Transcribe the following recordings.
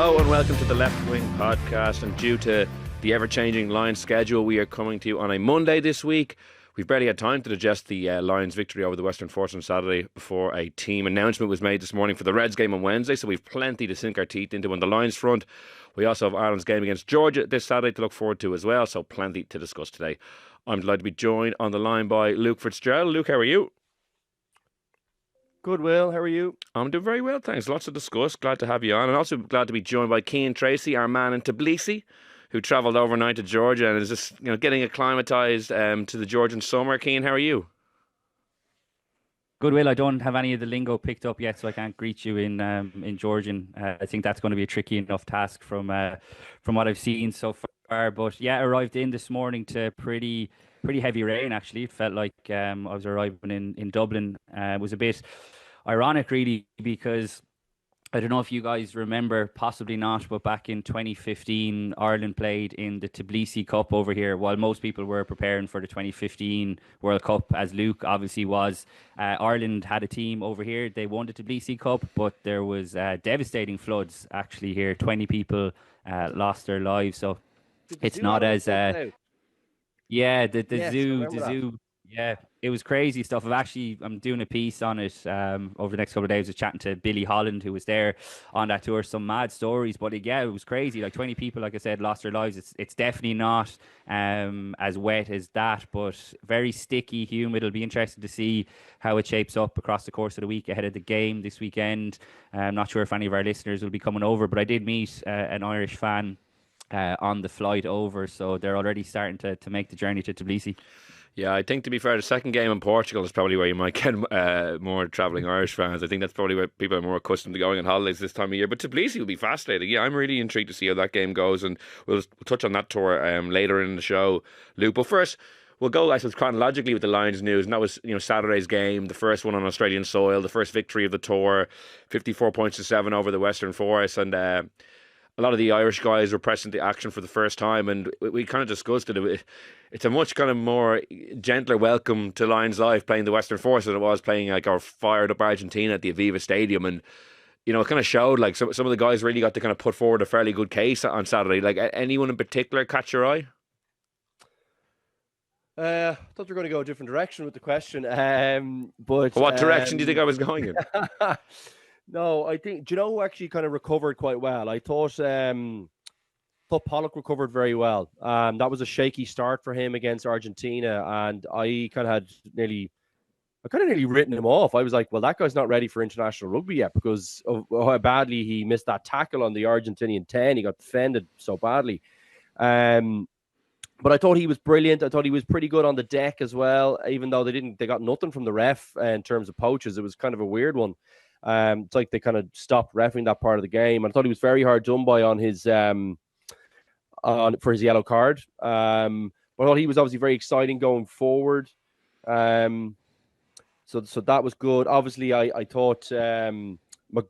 Hello and welcome to the Left Wing Podcast. And due to the ever-changing Lions schedule, we are coming to you on a Monday this week. We've barely had time to digest the Lions' victory over the Western Force on Saturday before a team announcement was made this morning for the Reds game on Wednesday, so we've plenty to sink our teeth into on the Lions front. We also have Ireland's game against Georgia this Saturday to look forward to as well, so plenty to discuss today. I'm delighted to be joined on the line by Luke Fitzgerald. Luke, how are you? Good, Will. How are you? I'm doing very well, thanks. Lots to discuss. Glad to have you on. And also glad to be joined by Cian Tracey, our man in Tbilisi, who travelled overnight to Georgia and is just getting acclimatised to the Georgian summer. Cian, how are you? Good, Will. I don't have any of the lingo picked up yet, so I can't greet you in Georgian. I think that's going to be a tricky enough task from what I've seen so far. But yeah, arrived in this morning to pretty heavy rain, actually. It felt like I was arriving in Dublin. It was a bit ironic, really, because I don't know if you guys remember, possibly not, but back in 2015, Ireland played in the Tbilisi Cup over here, while most people were preparing for the 2015 World Cup, as Luke obviously was. Ireland had a team over here. They won the Tbilisi Cup, but there was devastating floods, actually, here. 20 people lost their lives, so it's not as... Yeah, the zoo. Yeah, it was crazy stuff. I'm doing a piece on it over the next couple of days. I was chatting to Billy Holland, who was there on that tour. Some mad stories, but it was crazy. Like 20 people, like I said, lost their lives. It's definitely not as wet as that, but very sticky, humid. It'll be interesting to see how it shapes up across the course of the week ahead of the game this weekend. I'm not sure if any of our listeners will be coming over, but I did meet an Irish fan on the flight over, so they're already starting to make the journey to Tbilisi. Yeah, I think, to be fair, the second game in Portugal is probably where you might get more travelling Irish fans. I think that's probably where people are more accustomed to going on holidays this time of year. But Tbilisi will be fascinating. Yeah, I'm really intrigued to see how that game goes, and we'll touch on that tour later in the show, Luke. But first, we'll go, I suppose, chronologically with the Lions news, and that was Saturday's game, the first one on Australian soil, the first victory of the tour, 54 points to 7 over the Western Force, and a lot of the Irish guys were pressing the action for the first time, and we kind of discussed it. It's a much kind of more gentler welcome to Lions life playing the Western Force than it was playing like our fired up Argentina at the Aviva Stadium. And it kind of showed like some of the guys really got to kind of put forward a fairly good case on Saturday. Like, anyone in particular catch your eye? I thought we were going to go a different direction with the question. But what direction do you think I was going in? No, I think, do you know who actually kind of recovered quite well? I thought Pollock recovered very well. That was a shaky start for him against Argentina, and I kind of had nearly written him off. I was like, well, that guy's not ready for international rugby yet because of how badly he missed that tackle on the Argentinian 10. He got defended so badly. But I thought he was brilliant. I thought he was pretty good on the deck as well, even though they got nothing from the ref in terms of poaches. It was kind of a weird one. It's like they kind of stopped reffing that part of the game. And I thought he was very hard done by on his for his yellow card. But I thought he was obviously very exciting going forward. So that was good. Obviously, I thought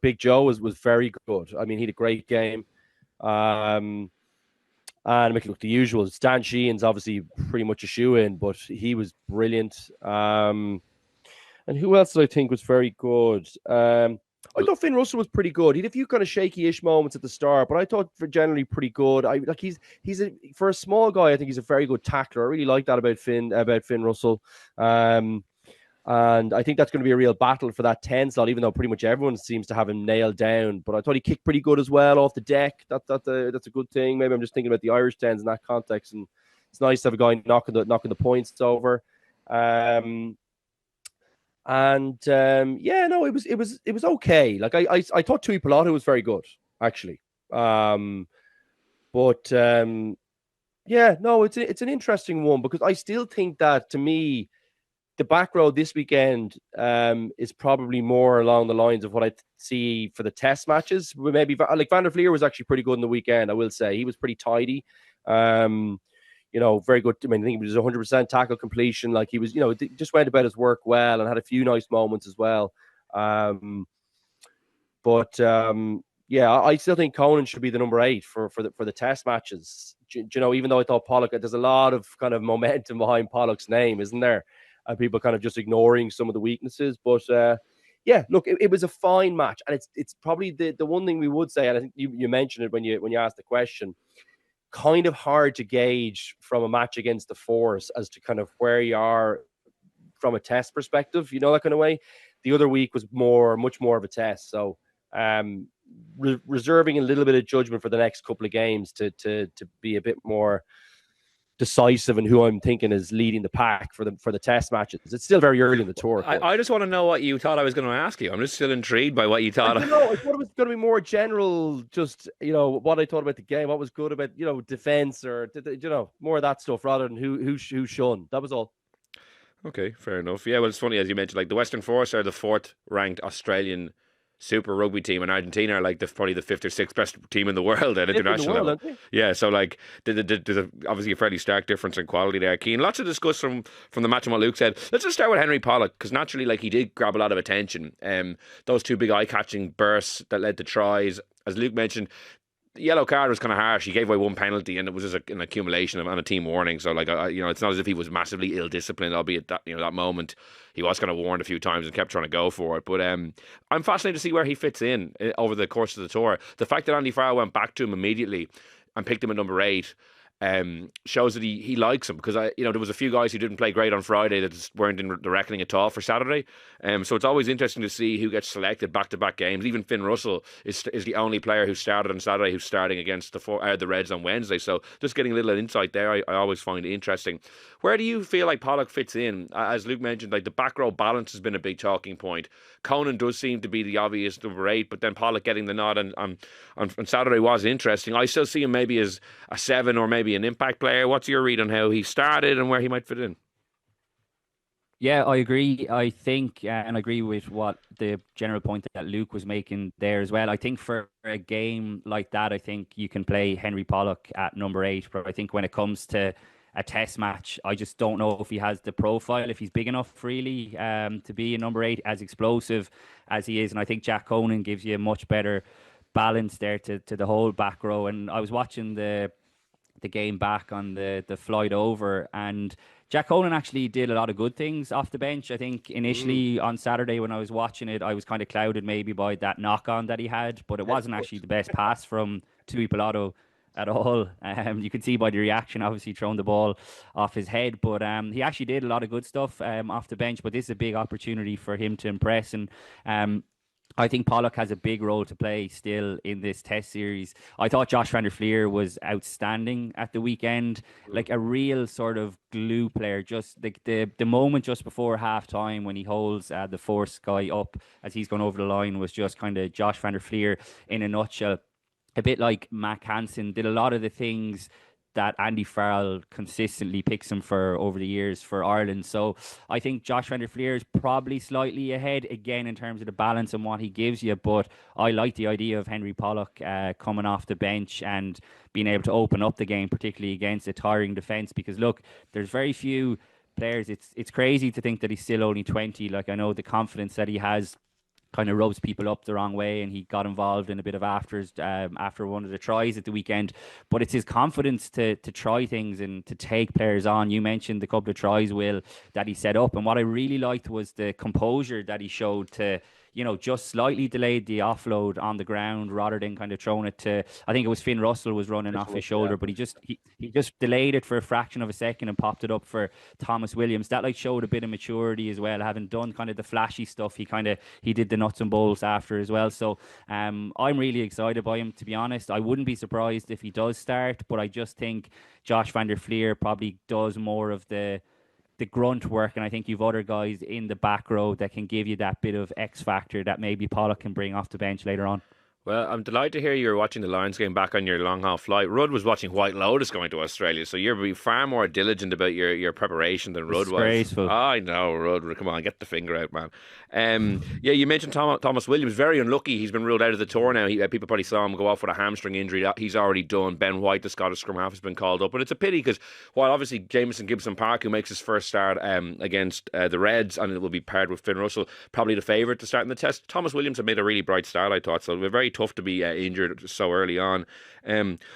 Big Joe was very good. I mean, he had a great game. And look, the usual. Stan Sheehan's obviously pretty much a shoe-in, but he was brilliant. And who else did I think was very good? I thought Finn Russell was pretty good. He had a few kind of shaky-ish moments at the start, but I thought generally pretty good. For a small guy, I think he's a very good tackler. I really like that about Finn Russell. And I think that's going to be a real battle for that 10 slot, even though pretty much everyone seems to have him nailed down. But I thought he kicked pretty good as well off the deck. That's a good thing. Maybe I'm just thinking about the Irish 10s in that context, and it's nice to have a guy knocking the points over. It was okay. Like I thought Tui Pilato was very good, actually. It's an interesting one because I still think that, to me, the back row this weekend is probably more along the lines of what I see for the test matches. Maybe like Van der Vlier was actually pretty good in the weekend. I will say he was pretty tidy. Very good. I mean, I think he was 100% tackle completion. Like he was, just went about his work well and had a few nice moments as well. I still think Conan should be the number 8 for the test matches. Even though I thought Pollock, there's a lot of kind of momentum behind Pollock's name, isn't there? And people kind of just ignoring some of the weaknesses. But yeah, look, it was a fine match, and it's probably the one thing we would say, and I think you mentioned it when you asked the question. Kind of hard to gauge from a match against the Force as to kind of where you are from a test perspective, that kind of way. The other week was much more of a test. So reserving a little bit of judgment for the next couple of games to be a bit more decisive in who I'm thinking is leading the pack for the test matches. It's still very early in the tour. I just want to know what you thought I was going to ask you. I'm just still intrigued by what you thought. I thought it was going to be more general, just what I thought about the game, what was good about defense, or more of that stuff rather than who shone. That was all. Okay, fair enough. Yeah, well, it's funny as you mentioned, like the Western Force are the 4th ranked Australian Super Rugby team, and Argentina are like probably the 5th or 6th best team in the world at international level. Yeah, so like there's obviously a fairly stark difference in quality there. Cian, lots to discuss from the match and what Luke said. Let's just start with Henry Pollock, because naturally, like, he did grab a lot of attention. Those 2 big eye-catching bursts that led to tries, as Luke mentioned. The yellow card was kind of harsh. He gave away 1 penalty, and it was just an accumulation and a team warning. So, like, it's not as if he was massively ill-disciplined. Albeit that that moment, he was kind of warned a few times and kept trying to go for it. But I'm fascinated to see where he fits in over the course of the tour. The fact that Andy Farrell went back to him immediately and picked him at number 8 shows that he likes him, because there was a few guys who didn't play great on Friday that just weren't in the reckoning at all for Saturday. So it's always interesting to see who gets selected back-to-back games. Even Finn Russell is the only player who started on Saturday who's starting against the Reds on Wednesday. So just getting a little insight there, I always find interesting. Where do you feel like Pollock fits in? As Luke mentioned, like, the back row balance has been a big talking point. Conan does seem to be the obvious number 8, but then Pollock getting the nod on Saturday was interesting. I still see him maybe as a 7 or maybe an impact player. What's your read on how he started and where he might fit in? Yeah, I agree. I think, and I agree with what the general point that Luke was making there as well. I think for a game like that, I think you can play Henry Pollock at number 8. But I think when it comes to a test match, I just don't know if he has the profile, if he's big enough really to be a number 8, as explosive as he is. And I think Jack Conan gives you a much better balance there to the whole back row. And I was watching the game back on the flight over, and Jack Conan actually did a lot of good things off the bench. I think initially on Saturday when I was watching it, I was kind of clouded maybe by that knock-on that he had, but it wasn't actually the best pass from Tui Pilato at all. You could see by the reaction, obviously throwing the ball off his head, but he actually did a lot of good stuff off the bench. But this is a big opportunity for him to impress, and I think Pollock has a big role to play still in this test series. I thought Josh van der Flier was outstanding at the weekend, like a real sort of glue player. Just like the moment just before half time when he holds the Force guy up as he's gone over the line was just kind of Josh van der Flier in a nutshell. A bit like Mac Hansen did a lot of the things that Andy Farrell consistently picks him for over the years for Ireland. So I think Josh van der Flier is probably slightly ahead again in terms of the balance and what he gives you. But I like the idea of Henry Pollock coming off the bench and being able to open up the game, particularly against a tiring defence. Because look, there's very few players. It's crazy to think that he's still only 20. Like, I know the confidence that he has kind of rubs people up the wrong way, and he got involved in a bit of afters after one of the tries at the weekend. But it's his confidence to try things and to take players on. You mentioned the couple of tries, Will, that he set up, and what I really liked was the composure that he showed to, just slightly delayed the offload on the ground rather than kind of throwing it to, I think it was Finn Russell was running off his shoulder, but he just delayed it for a fraction of a second and popped it up for Thomas Williams. That showed a bit of maturity as well. Having done kind of the flashy stuff, he did the nuts and bolts after as well. So I'm really excited by him, to be honest. I wouldn't be surprised if he does start, but I just think Josh van der Flier probably does more of the grunt work, and I think you've other guys in the back row that can give you that bit of X factor that maybe Pollock can bring off the bench later on. Well, I'm delighted to hear you were watching the Lions game back on your long haul flight. Rudd was watching White Lotus going to Australia, so you're being far more diligent about your preparation than Rudd was. I know, Rudd. Come on, get the finger out, man. Yeah, you mentioned Thomas Williams. Very unlucky. He's been ruled out of the tour now. People probably saw him go off with a hamstring injury. He's already done. Ben White, the Scottish scrum half, has been called up. But it's a pity because while obviously Jamison Gibson Park, who makes his first start against the Reds, and it will be paired with Finn Russell, probably the favourite to start in the test, Thomas Williams had made a really bright start, I thought. So we're very very tough to be injured so early on.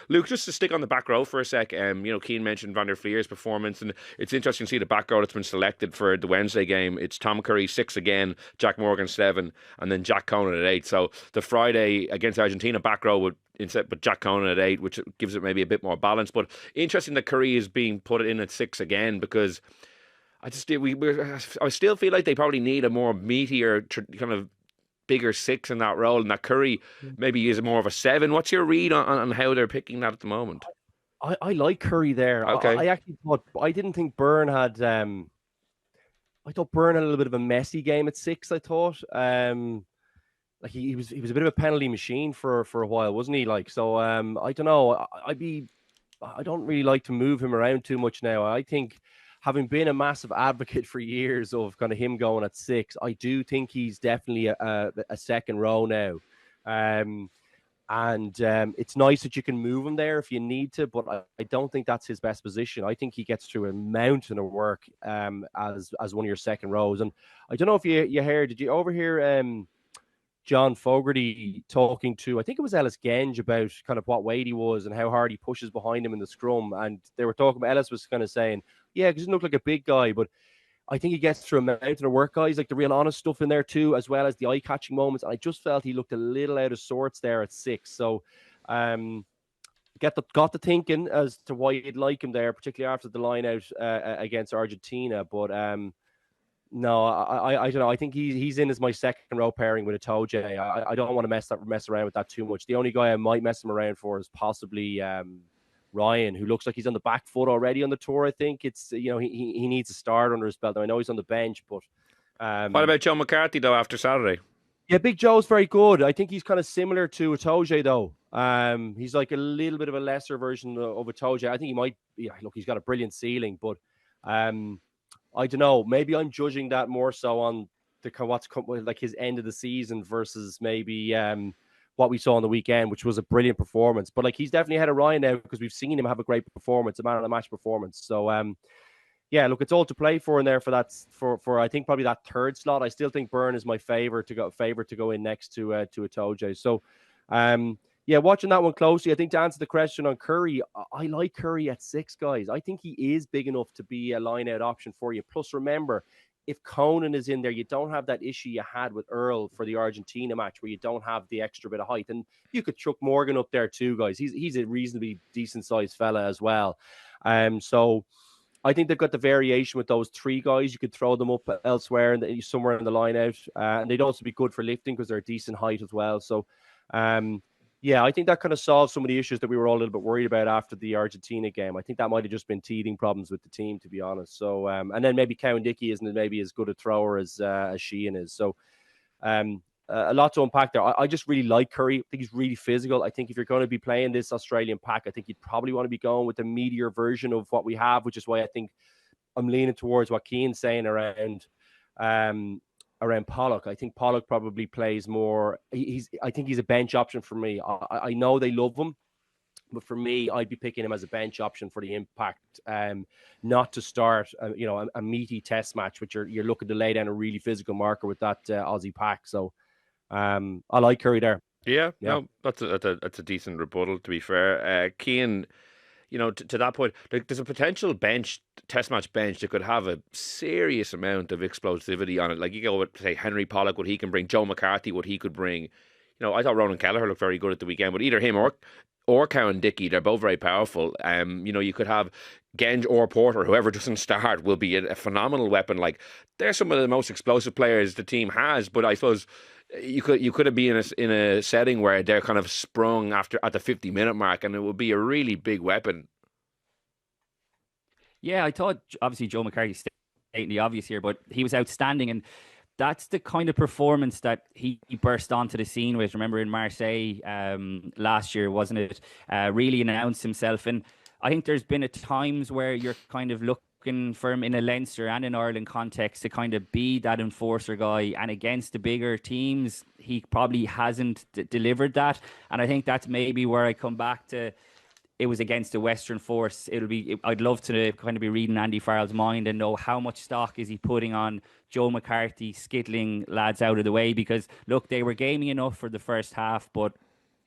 Luke, just to stick on the back row for a sec, Cian mentioned Van der Fleer's performance, and it's interesting to see the back row that's been selected for the Wednesday game. It's Tom Curry 6 again, Jack Morgan 7, and then Jack Conan at 8. So the Friday against Argentina back row would but Jack Conan at 8, which gives it maybe a bit more balance. But interesting that Curry is being put in at 6 again, because I still feel like they probably need a more meatier kind of bigger 6 in that role, and that Curry maybe is more of a 7. What's your read on how they're picking that at the moment? I like Curry there. Okay. I actually thought, I didn't think Byrne had. I thought Byrne had a little bit of a messy game at 6. I thought. Like he was a bit of a penalty machine for a while, wasn't he? Like, so I don't know. I don't really like to move him around too much now. I think, having been a massive advocate for years of kind of him going at 6, I do think he's definitely a second row now. It's nice that you can move him there if you need to, but I don't think that's his best position. I think he gets through a mountain of work as one of your second rows. And I don't know if you heard, did you overhear John Fogarty talking to, I think it was Ellis Genge, about kind of what weight he was and how hard he pushes behind him in the scrum. And they were talking about, Ellis was kind of saying, yeah, because he doesn't look like a big guy, but I think he gets through a mountain of work, guys, like the real honest stuff in there too, as well as the eye-catching moments. I just felt he looked a little out of sorts there at 6. So got the thinking as to why you'd like him there, particularly after the line out against Argentina. But no, I don't know. I think he's in as my second row pairing with Itoje. I don't want to mess around with that too much. The only guy I might mess him around for is possibly Ryan, who looks like he's on the back foot already on the tour. I think it's he needs a start under his belt. Now, I know he's on the bench, but what about Joe McCarthy though after Saturday? Yeah, Big Joe's very good. I think he's kind of similar to Itoje though. He's like a little bit of a lesser version of Itoje. I think he might. Yeah, look, he's got a brilliant ceiling, but I don't know. Maybe I'm judging that more so on what's like his end of the season versus maybe what we saw on the weekend, which was a brilliant performance. But like, he's definitely ahead of Ryan now because we've seen him have a great performance, a man of the match performance. So yeah, look, it's all to play for in there for that for I think probably that third slot. I still think Byrne is my favorite to go in next to Itoje. So yeah, watching that one closely. I think to answer the question on Curry, I like Curry at 6, guys. I think he is big enough to be a line-out option for you. Plus, remember, if Conan is in there, you don't have that issue you had with Earl for the Argentina match where you don't have the extra bit of height. And you could chuck Morgan up there too, guys. He's a reasonably decent-sized fella as well. So I think they've got the variation with those 3 guys. You could throw them up elsewhere and somewhere in the line-out. And they'd also be good for lifting because they're a decent height as well. So, yeah, I think that kind of solves some of the issues that we were all a little bit worried about after the Argentina game. I think that might have just been teething problems with the team, to be honest. So, and then maybe Cowan-Dickey isn't maybe as good a thrower as Cian is. So, a lot to unpack there. I just really like Curry. I think he's really physical. I think if you're going to be playing this Australian pack, I think you'd probably want to be going with the meatier version of what we have, which is why I think I'm leaning towards what Cian's saying around Pollock. I think Pollock probably plays more. I think he's a bench option for me. I know they love him, but for me, I'd be picking him as a bench option for the impact, not to start, a meaty test match, which you're looking to lay down a really physical marker with that Aussie pack. So I like Curry there. Yeah. No, that's a decent rebuttal, to be fair. Cian, to that point, there's a potential test match bench that could have a serious amount of explosivity on it. Like, you go with, say, Henry Pollock, what he can bring, Joe McCarthy, what he could bring. I thought Ronan Kelleher looked very good at the weekend, but either him or Cowan-Dickey, they're both very powerful. You could have Genge or Porter, whoever doesn't start will be a phenomenal weapon. Like, they're some of the most explosive players the team has, but I suppose you could have been in a setting where they're kind of sprung at the 50-minute mark, and it would be a really big weapon. Yeah, I thought obviously Joe McCarthy stating the obvious here, but he was outstanding, and that's the kind of performance that he burst onto the scene with. Remember in Marseille last year, wasn't it? Really announced himself, and I think there's been at times where you're kind of looking for him in a Leinster and an Ireland context to kind of be that enforcer guy, and against the bigger teams, he probably hasn't delivered that. And I think that's maybe where I come back to. it was against a Western force. I'd love to kind of be reading Andy Farrell's mind and know how much stock is he putting on Joe McCarthy skittling lads out of the way, because look, they were gamey enough for the first half, but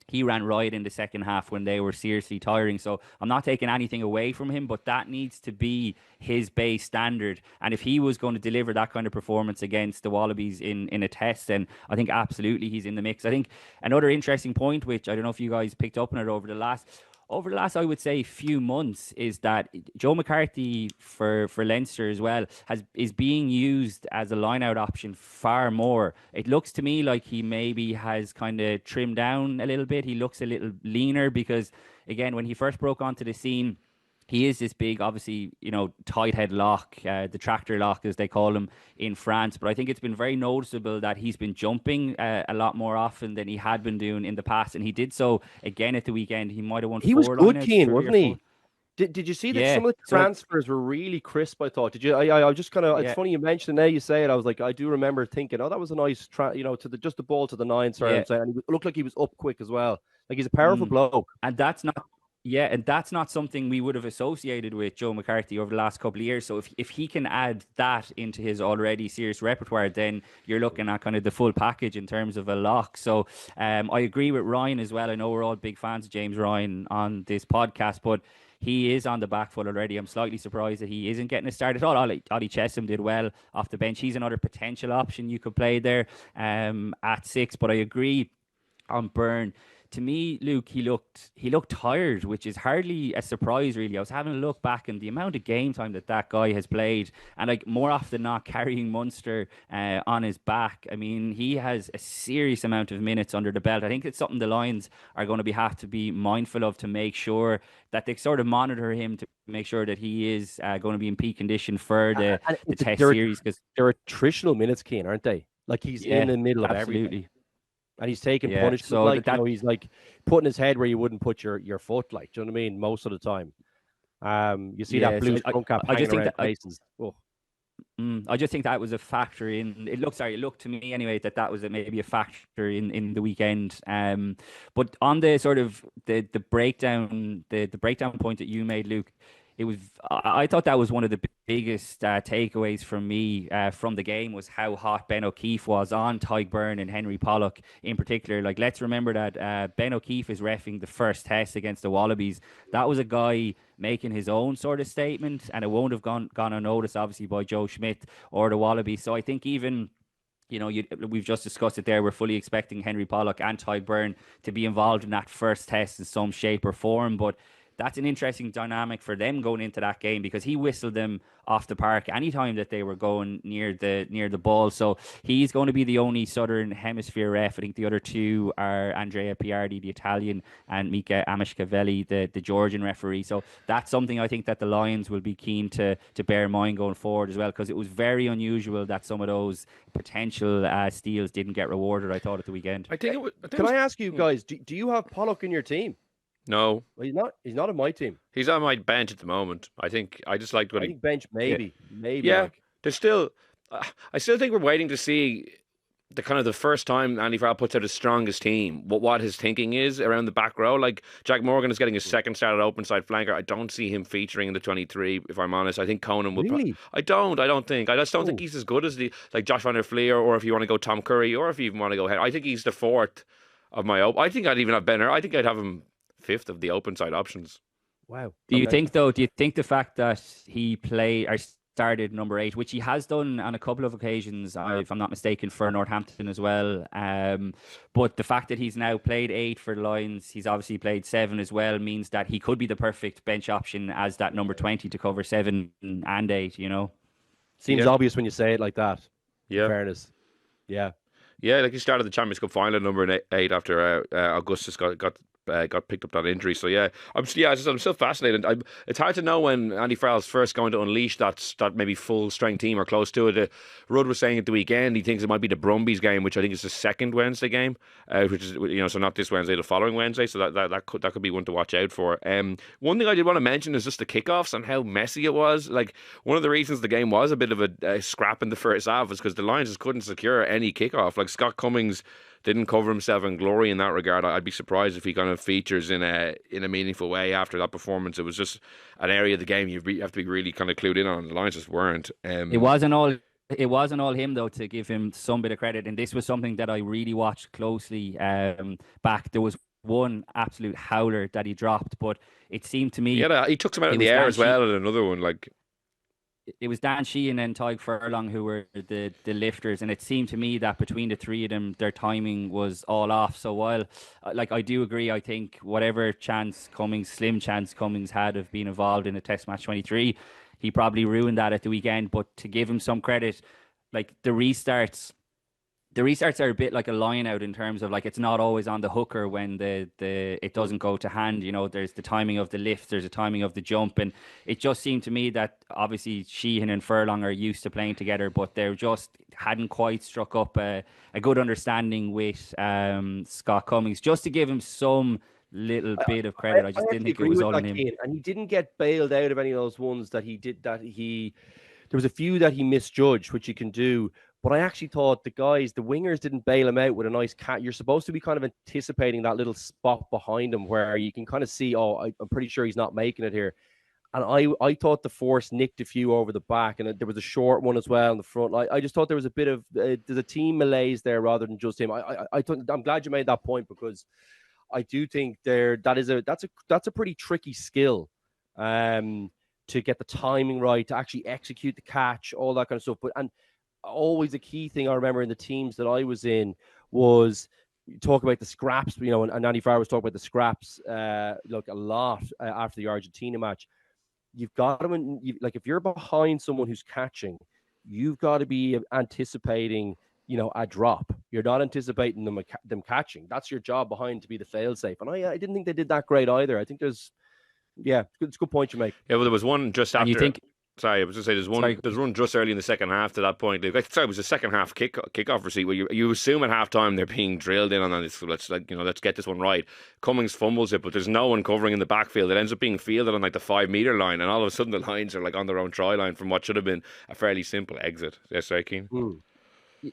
he ran riot in the second half when they were seriously tiring. So I'm not taking anything away from him, but that needs to be his base standard. And if he was going to deliver that kind of performance against the Wallabies in a test, then I think absolutely he's in the mix. I think another interesting point, which I don't know if you guys picked up on it over the last, I would say, few months, is that Joe McCarthy for Leinster as well is being used as a line-out option far more. It looks to me like he maybe has kind of trimmed down a little bit. He looks a little leaner because, again, when he first broke onto the scene, he is this big, obviously, tight head lock, the tractor lock, as they call him in France. But I think it's been very noticeable that he's been jumping a lot more often than he had been doing in the past. And he did so again at the weekend. He might have won. He was good, Cian, wasn't he? Did you see that some of the transfers were really crisp? I thought. Did you? I was just kind of. It's funny you mentioned it. Now you say it. I was like, I do remember thinking, oh, that was a nice, to the ball to the 9. Sorry, and it looked like he was up quick as well. Like he's a powerful bloke. And that's not. Yeah, and that's not something we would have associated with Joe McCarthy over the last couple of years. So if he can add that into his already serious repertoire, then you're looking at kind of the full package in terms of a lock. So I agree with Ryan as well. I know we're all big fans of James Ryan on this podcast, but he is on the back foot already. I'm slightly surprised that he isn't getting a start at all. Ollie Chesham did well off the bench. He's another potential option you could play there at 6. But I agree on Byrne. To me, Luke, he looked tired, which is hardly a surprise, really. I was having a look back, and the amount of game time that guy has played, and like more often than not, carrying Munster on his back. I mean, he has a serious amount of minutes under the belt. I think it's something the Lions are going to have to be mindful of, to make sure that they sort of monitor him, to make sure that he is going to be in peak condition for the Test series. Because they're attritional minutes, Cian, aren't they? Like he's in the middle of everything. And he's taking punishment. So he's like putting his head where you wouldn't put your foot. Like, do you know what I mean? Most of the time, you see that blue scrum cap hanging around places. I just think that was a factor in. It looked to me anyway that was maybe a factor in the weekend. But on the sort of the breakdown, the breakdown point that you made, Luke. I thought that was one of the biggest takeaways from me from the game, was how hot Ben O'Keefe was on Tadhg Beirne and Henry Pollock in particular. Like, let's remember that Ben O'Keefe is reffing the first test against the Wallabies. That was a guy making his own sort of statement, and it won't have gone unnoticed, obviously, by Joe Schmidt or the Wallabies. So I think even, we've just discussed it there, we're fully expecting Henry Pollock and Tadhg Beirne to be involved in that first test in some shape or form. But that's an interesting dynamic for them going into that game, because he whistled them off the park anytime that they were going near the ball. So he's going to be the only Southern Hemisphere ref. I think the other two are Andrea Piardi, the Italian, and Mika Amishkavelli, the Georgian referee. So that's something I think that the Lions will be keen to bear in mind going forward as well, because it was very unusual that some of those potential steals didn't get rewarded, I thought, at the weekend. Can I ask you guys, do you have Pollock in your team? No. Well, he's not on my team. He's on my bench at the moment. I think I just liked what I think bench maybe. Yeah. Like. There's still I still think we're waiting to see the kind of the first time Andy Farrell puts out his strongest team, what his thinking is around the back row. Like, Jack Morgan is getting his second start at open side flanker. I don't see him featuring in the 23, if I'm honest. I think Conan will. Really? I don't think he's as good as Josh van der Fleer, or if you want to go Tom Curry, or if you even want to go ahead. I think he's the fourth of my open. I think I'd even have Benner. I think I'd have him fifth of the open side options. Wow. Do you think the fact that he started number 8, which he has done on a couple of occasions, if I'm not mistaken, for Northampton as well, but the fact that he's now played 8 for the Lions, he's obviously played 7 as well, means that he could be the perfect bench option as that number 20 to cover 7 and 8, Seems obvious when you say it like that. Yeah. In fairness. Yeah. Yeah, like he started the Champions Cup final at number 8 after Augustus got picked up that injury. So I'm still fascinated. It's hard to know when Andy Farrell's first going to unleash that maybe full strength team or close to it. Rudd was saying at the weekend he thinks it might be the Brumbies game, which I think is the second Wednesday game, which is so not this Wednesday, the following Wednesday. So that could be one to watch out for. One thing I did want to mention is just the kickoffs and how messy it was. Like, one of the reasons the game was a bit of a scrap in the first half was because the Lions just couldn't secure any kickoff. Like, Scott Cummings didn't cover himself in glory in that regard. I'd be surprised if he kind of features in a meaningful way after that performance. It was just an area of the game you have to be really kind of clued in on. The Lions just weren't. It wasn't all him though, to give him some bit of credit, and this was something that I really watched closely back. There was one absolute howler that he dropped, but it seemed to me he took some out in the air as well, and another one like. It was Dan Sheehan and Tyg Furlong who were the lifters, and it seemed to me that between the three of them, their timing was all off. So while, like, I do agree, I think whatever slim chance Cummings had of being involved in a Test Match 23, he probably ruined that at the weekend. But to give him some credit, like the restarts are a bit like a line out in terms of, like, it's not always on the hooker when it doesn't go to hand. You know, there's the timing of the lift, there's the timing of the jump, and it just seemed to me that obviously Sheehan and Furlong are used to playing together, but they just hadn't quite struck up a good understanding with Scott Cummings. Just to give him some little bit of credit, I just didn't think it was all on him. And he didn't get bailed out of any of those ones that he did. There was a few that he misjudged, which you can do. But I actually thought the wingers didn't bail him out with a nice cat. You're supposed to be kind of anticipating that little spot behind him where you can kind of see, I'm pretty sure he's not making it here. And I thought the force nicked a few over the back, and there was a short one as well in the front. I just thought there was a bit of there's a team malaise there rather than just him. I'm glad you made that point, because I do think that's a pretty tricky skill to get the timing right, to actually execute the catch, all that kind of stuff. And always a key thing I remember in the teams that I was in was talk about the scraps, and Andy Farrell was talking about the scraps a lot after the Argentina match. You've got to, if you're behind someone who's catching, you've got to be anticipating, a drop. You're not anticipating them catching. That's your job behind, to be the fail-safe. And I didn't think they did that great either. I think it's a good point you make. Yeah, well, there was one just after. You think? Sorry, I was going to say there's one just early in the second half to that point. It was a second half kickoff receipt where you assume at halftime they're being drilled in on this. So let's get this one right. Cummings fumbles it, but there's no one covering in the backfield. It ends up being fielded on like the 5 meter line, and all of a sudden the Lions are like on their own try line from what should have been a fairly simple exit. Yes, sorry, Cian.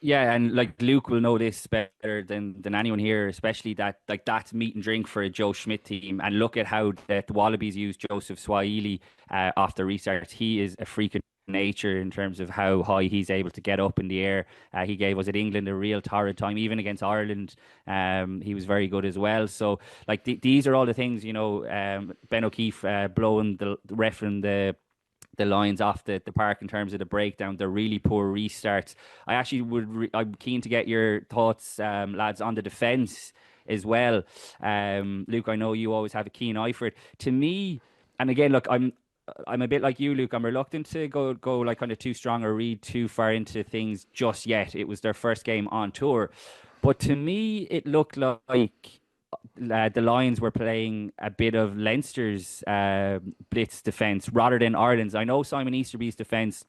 Yeah, and like Luke will know this better than anyone here, especially that's meat and drink for a Joe Schmidt team. And look at how the Wallabies used Joseph Swahili off the restart. He is a freak of nature in terms of how high he's able to get up in the air. He gave us at England a real torrid time, even against Ireland. He was very good as well. So like these are all the things, Ben O'Keefe blowing the ref and the Lions off the park in terms of the breakdown, the really poor restarts. I'm keen to get your thoughts, lads, on the defence as well. Luke, I know you always have a keen eye for it. To me, and again, look, I'm a bit like you, Luke. I'm reluctant to go like kind of too strong or read too far into things just yet. It was their first game on tour, but to me, it looked like the Lions were playing a bit of Leinster's blitz defence rather than Ireland's. I know Simon Easterby's defence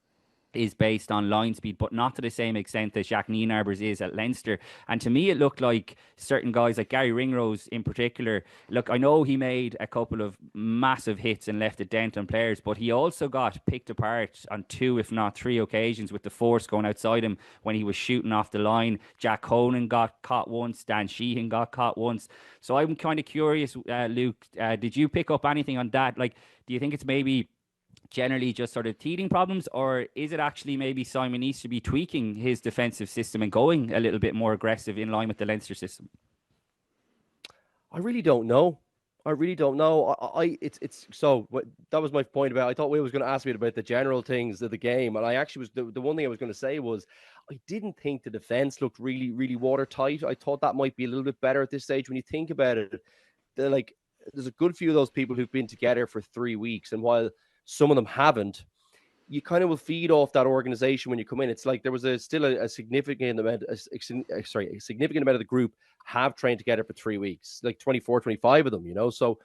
is based on line speed, but not to the same extent that Jacques Nienarber's is at Leinster. And to me, it looked like certain guys, like Gary Ringrose in particular, look, I know he made a couple of massive hits and left a dent on players, but he also got picked apart on 2, if not 3 occasions with the force going outside him when he was shooting off the line. Jack Conan got caught once, Dan Sheehan got caught once. So I'm kind of curious, Luke, did you pick up anything on that? Like, do you think it's maybe generally just sort of teething problems, or is it actually maybe Simon Easterby tweaking his defensive system and going a little bit more aggressive in line with the Leinster system? I really don't know. So that was my point about. I thought Will was going to ask me about the general things of the game, and I actually was the one thing I was going to say was I didn't think the defense looked really, really watertight. I thought that might be a little bit better at this stage. When you think about it, there's a good few of those people who've been together for 3 weeks, and while some of them haven't, you kind of will feed off that organization when you come in. It's like there was still a significant amount, a significant amount of the group have trained together for 3 weeks, like 24, 25 of them, so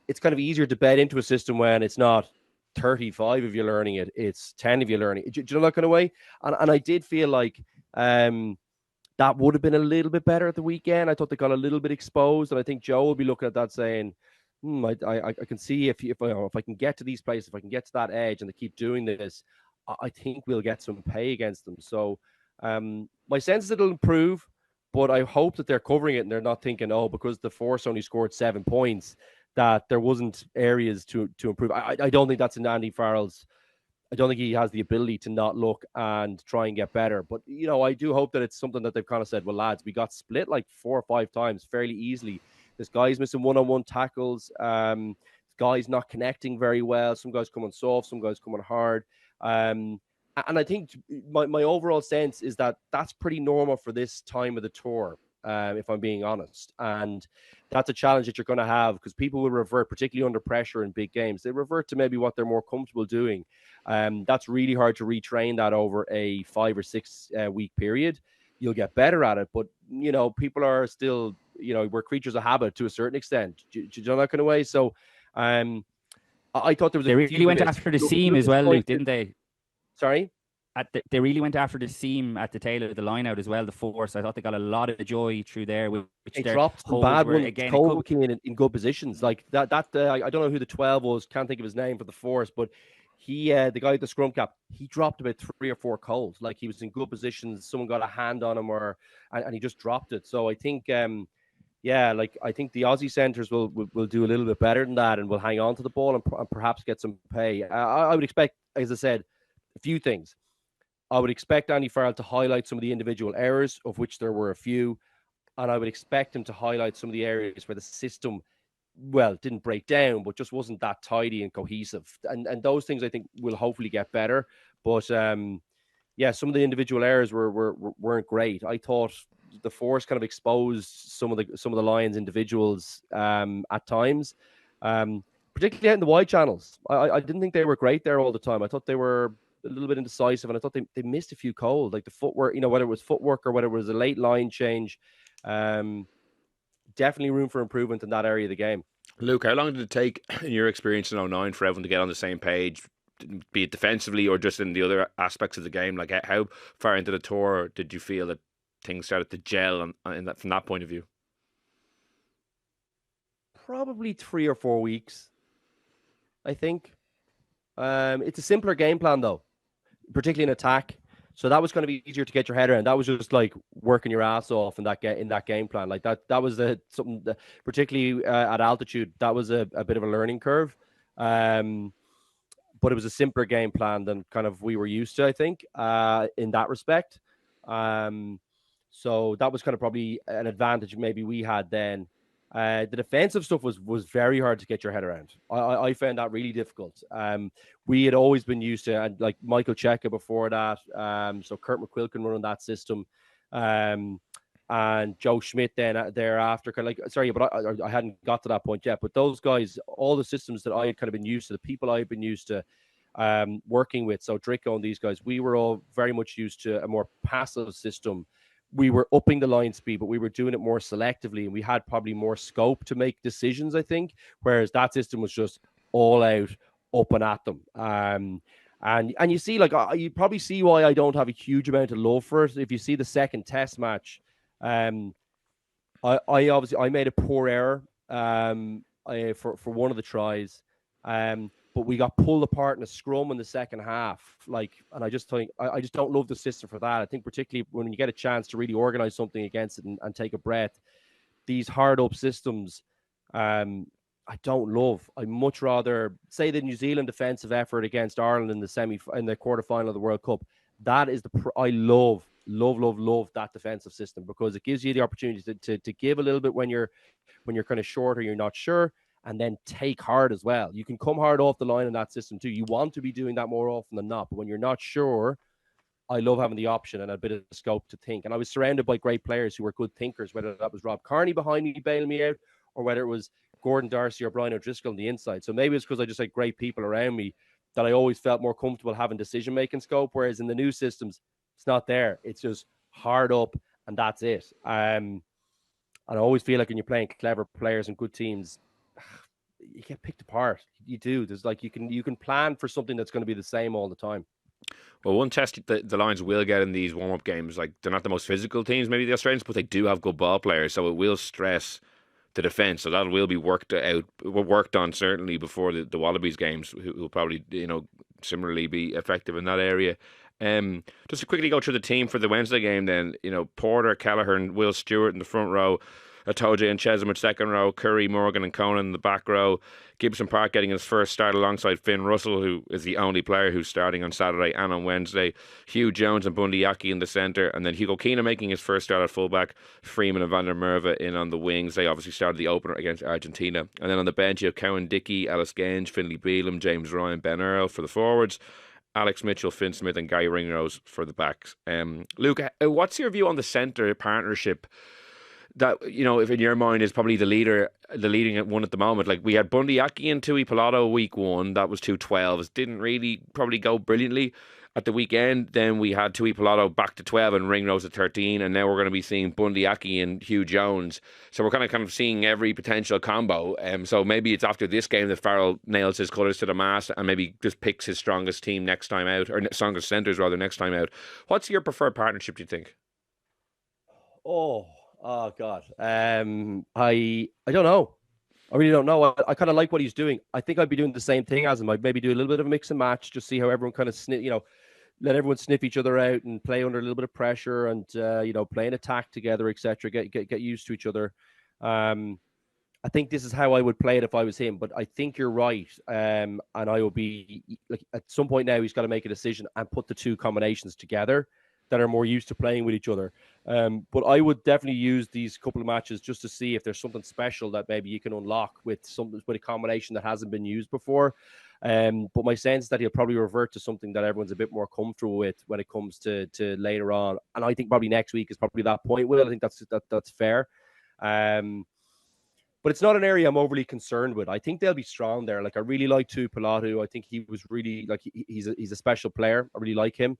it's kind of easier to bed into a system when it's not 35 of you learning it, it's 10 of you learning it. Do you know that kind of way? And I did feel like that would have been a little bit better at the weekend. I thought they got a little bit exposed, and I think Joe will be looking at that saying, I can see if I can get to these places, if I can get to that edge, and they keep doing this, I think we'll get some pay against them. So my sense is it'll improve. But I hope that they're covering it and they're not thinking, oh, because the Force only scored 7 points, that there wasn't areas to improve. I don't think that's in Andy Farrell's. I don't think he has the ability to not look and try and get better. But, I do hope that it's something that they've kind of said, well, lads, we got split like 4 or 5 times fairly easily. This guy's missing one-on-one tackles. Guys not connecting very well. Some guys coming soft, some guys coming hard. And I think my overall sense is that that's pretty normal for this time of the tour, if I'm being honest. And that's a challenge that you're going to have because people will revert, particularly under pressure in big games. They revert to maybe what they're more comfortable doing. That's really hard to retrain that over a 5 or 6 week period. You'll get better at it, but people are still, we're creatures of habit to a certain extent. Do you know that kind of way? So, I thought there was. They really went after the seam as well, Luke, didn't they? Sorry. They really went after the seam at the tail of the line out as well. The Force, I thought they got a lot of joy through there. Which they dropped some bad ones. Again, Cole came in good positions. Like that. I don't know who the 12 was. Can't think of his name for the Force, but he, the guy with the scrum cap, he dropped about 3 or 4 calls. Like he was in good positions. Someone got a hand on him, and he just dropped it. So I think, I think the Aussie centres will do a little bit better than that, and will hang on to the ball and perhaps get some pay. I would expect, as I said, a few things. I would expect Andy Farrell to highlight some of the individual errors, of which there were a few. And I would expect him to highlight some of the areas where the system, didn't break down, but just wasn't that tidy and cohesive. And those things, I think, will hopefully get better. But, some of the individual errors weren't great. I thought the Force kind of exposed some of the Lions individuals at times, particularly out in the wide channels. I didn't think they were great there all the time. I thought they were a little bit indecisive, and I thought they missed a few calls, like the footwork, whether it was footwork or whether it was a late line change. Definitely room for improvement in that area of the game. Luke, how long did it take, in your experience in 09, for everyone to get on the same page, be it defensively or just in the other aspects of the game? Like, how far into the tour did you feel that things started to gel from that point of view? Probably 3 or 4 weeks, I think. It's a simpler game plan, though, particularly in attack. So that was going to be easier to get your head around. That was just like working your ass off in that game plan. Like that was something that, particularly at altitude, that was a bit of a learning curve. But it was a simpler game plan than kind of we were used to, I think, in that respect. So that was kind of probably an advantage maybe we had then. The defensive stuff was very hard to get your head around. I found that really difficult. We had always been used to, and like Michael Cheika before that, so Kurt McQuilkin running that system, and Joe Schmidt then thereafter. But I hadn't got to that point yet. But those guys, all the systems that I had kind of been used to, the people I had been used to working with, so Dricko and these guys, we were all very much used to a more passive system. We were upping the line speed, but we were doing it more selectively, and we had probably more scope to make decisions, I think, whereas that system was just all out, up and at them. And you see, like, you probably see why I don't have a huge amount of love for it. If you see the second test match, I made a poor error for one of the tries. But we got pulled apart in a scrum in the second half. And I just think I just don't love the system for that. I think particularly when you get a chance to really organize something against it and take a breath, these hard up systems, I don't love. I much rather say the New Zealand defensive effort against Ireland in the quarterfinal of the World Cup. That is I love that defensive system because it gives you the opportunity to give a little bit when you're kind of short or you're not sure. And then take hard as well. You can come hard off the line in that system too. You want to be doing that more often than not. But when you're not sure, I love having the option and a bit of scope to think. And I was surrounded by great players who were good thinkers, whether that was Rob Kearney behind me bailing me out, or whether it was Gordon Darcy or Brian O'Driscoll on the inside. So maybe it's because I just had great people around me that I always felt more comfortable having decision-making scope. Whereas in the new systems, it's not there. It's just hard up and that's it. And I always feel like when you're playing clever players and good teams, you get picked apart. You do. There's like you can plan for something that's going to be the same all the time. Well, one test the Lions will get in these warm-up games, like they're not the most physical teams, maybe the Australians, but they do have good ball players, so it will stress the defence. So that will be worked on certainly before the Wallabies games, who will probably similarly be effective in that area. Just to quickly go through the team for the Wednesday game then, Porter, Kelleher and Will Stewart in the front row, Atoje and Chesham in second row, Curry, Morgan and Conan in the back row, Gibson Park getting his first start alongside Finn Russell, who is the only player who's starting on Saturday and on Wednesday, Hugh Jones and Bundy Aki in the centre, and then Hugo Keane making his first start at fullback, Freeman and Van der Merwe in on the wings. They obviously started the opener against Argentina. And then on the bench you have Cowan Dickey, Ellis Genge, Finlay Beelum, James Ryan, Ben Earl for the forwards, Alex Mitchell, Finn Smith and Gary Ringrose for the backs. Luke, what's your view on the centre partnership that, if in your mind is probably the leading one at the moment? Like, we had Bundy Aki and Tui Pilato week one, that was 2-12s. Didn't really probably go brilliantly at the weekend. Then we had Tui Pilato back to 12 and Ringrose at 13, and now we're going to be seeing Bundy Aki and Hugh Jones. So we're kind of seeing every potential combo. So maybe it's after this game that Farrell nails his colours to the mast and maybe just picks his strongest team next time out, or strongest centres rather next time out. What's your preferred partnership, do you think? Oh God. I don't know. I really don't know. I kind of like what he's doing. I think I'd be doing the same thing as him. I'd maybe do a little bit of a mix and match, just see how everyone kind of let everyone sniff each other out and play under a little bit of pressure and play an attack together, etc. Get used to each other. I think this is how I would play it if I was him. But I think you're right. And I will be like, at some point now he's got to make a decision and put the two combinations together that are more used to playing with each other. But I would definitely use these couple of matches just to see if there's something special that maybe you can unlock with a combination that hasn't been used before. But my sense is that he'll probably revert to something that everyone's a bit more comfortable with when it comes to later on. And I think probably next week is probably that point, Will. I think that's fair. But it's not an area I'm overly concerned with. I think they'll be strong there. Like, I really like Tui Pilato. I think he was really, like, he's a special player. I really like him.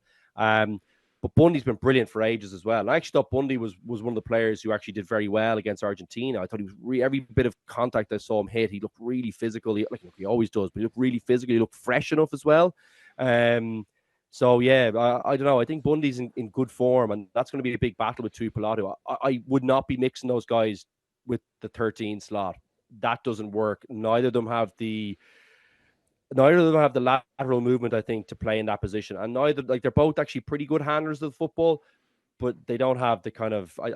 But Bundy's been brilliant for ages as well. And I actually thought Bundy was one of the players who actually did very well against Argentina. I thought he was every bit of contact I saw him hit, he looked really physical. He always does, but he looked really physical. He looked fresh enough as well. So yeah, I don't know. I think Bundy's in good form, and that's going to be a big battle with Tui Pilato. I would not be mixing those guys with the 13 slot. That doesn't work. Neither of them have the lateral movement, I think, to play in that position. And they're both actually pretty good handlers of the football, but they don't have the kind of, I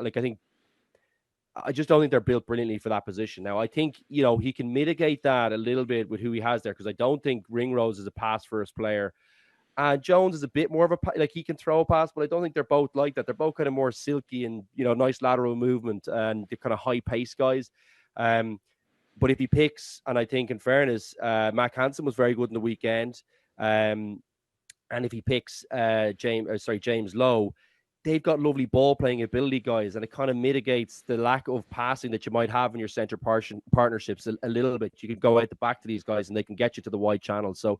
just don't think they're built brilliantly for that position. Now, I think, he can mitigate that a little bit with who he has there, because I don't think Ringrose is a pass first player. And Jones is a bit more of he can throw a pass, but I don't think they're both like that. They're both kind of more silky and, nice lateral movement, and they're kind of high pace guys. But if he picks, and I think in fairness, Mac Hansen was very good in the weekend. And if he picks James Lowe, they've got lovely ball playing ability guys, and it kind of mitigates the lack of passing that you might have in your centre partnerships a little bit. You can go out the back to these guys and they can get you to the wide channel. So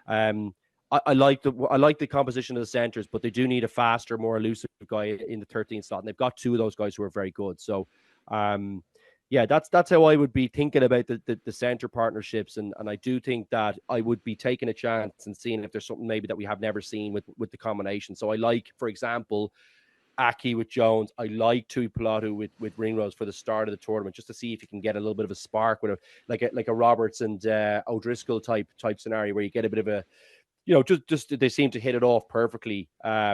I like the composition of the centres, but they do need a faster, more elusive guy in the 13 slot. And they've got two of those guys who are very good. So yeah, that's how I would be thinking about the centre partnerships. And I do think that I would be taking a chance and seeing if there's something maybe that we have never seen with the combination. So I like, for example, Aki with Jones. I like Tui Pilato with Ringrose for the start of the tournament, just to see if you can get a little bit of a spark with a Roberts and O'Driscoll type scenario, where you get a bit of a, just they seem to hit it off perfectly,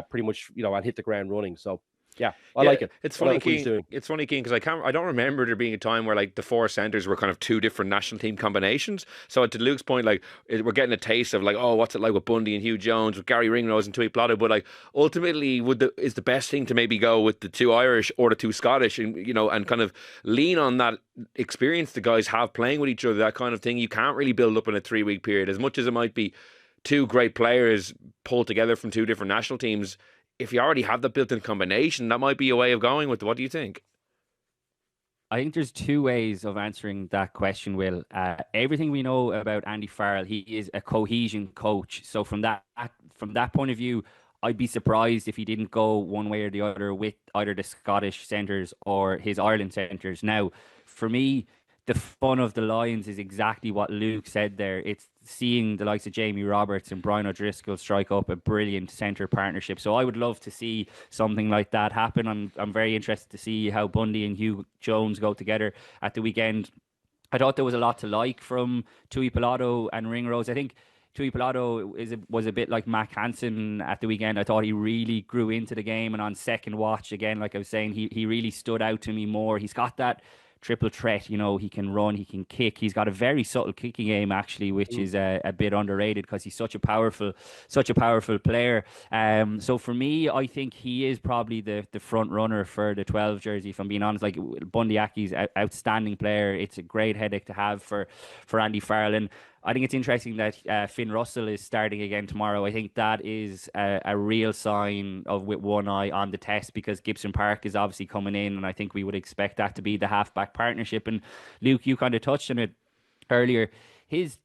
pretty much, and hit the ground running. So yeah, I like it. It's funny, Keane. It's funny, Keane, because I don't remember there being a time where the four centres were kind of two different national team combinations. So to Luke's point, we're getting a taste of what's it like with Bundy and Hugh Jones, with Gary Ringrose and Tui Pilato. But ultimately, is the best thing to maybe go with the two Irish or the two Scottish, and and kind of lean on that experience the guys have playing with each other, that kind of thing. You can't really build up in a 3-week period, as much as it might be two great players pulled together from two different national teams. If you already have the built-in combination, that might be a way of going with it. What do you think? I think there's two ways of answering that question, Will. Everything we know about Andy Farrell, he is a cohesion coach. So from that point of view, I'd be surprised if he didn't go one way or the other with either the Scottish centres or his Ireland centres. Now, for me, the fun of the Lions is exactly what Luke said there. It's seeing the likes of Jamie Roberts and Brian O'Driscoll strike up a brilliant centre partnership. So I would love to see something like that happen. I'm very interested to see how Bundy and Hugh Jones go together at the weekend. I thought there was a lot to like from Tui Pilato and Ringrose. I think Tuipulotu was a bit like Mac Hansen at the weekend. I thought he really grew into the game, and on second watch, again, like I was saying, he really stood out to me more. He's got that triple threat. He can run, he can kick. He's got a very subtle kicking game actually, which is a bit underrated because he's such a powerful player. So for me, I think he is probably the front runner for the 12 jersey. If I'm being honest, like Bundiaki's outstanding player. It's a great headache to have for Andy Farrell. And I think it's interesting that Finn Russell is starting again tomorrow. I think that is a real sign of with one eye on the test, because Gibson Park is obviously coming in, and I think we would expect that to be the halfback partnership. And Luke, you kind of touched on it earlier. His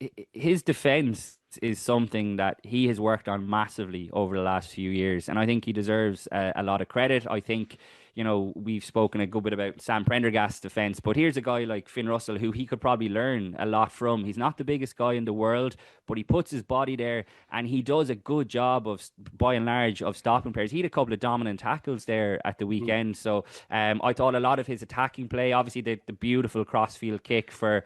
defense is something that he has worked on massively over the last few years, and I think he deserves a lot of credit. I think, we've spoken a good bit about Sam Prendergast's defence, but here's a guy like Finn Russell who he could probably learn a lot from. He's not the biggest guy in the world, but he puts his body there and he does a good job of, by and large, of stopping players. He had a couple of dominant tackles there at the weekend. So I thought a lot of his attacking play, obviously the beautiful crossfield kick for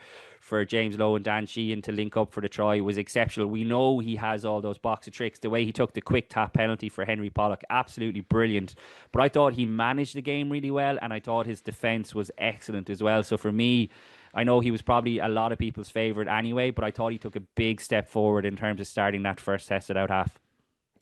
James Lowe and Dan Sheehan to link up for the try was exceptional. We know he has all those box of tricks. The way he took the quick tap penalty for Henry Pollock, absolutely brilliant. But I thought he managed the game really well, and I thought his defence was excellent as well. So for me, I know he was probably a lot of people's favourite anyway, but I thought he took a big step forward in terms of starting that first tested out half.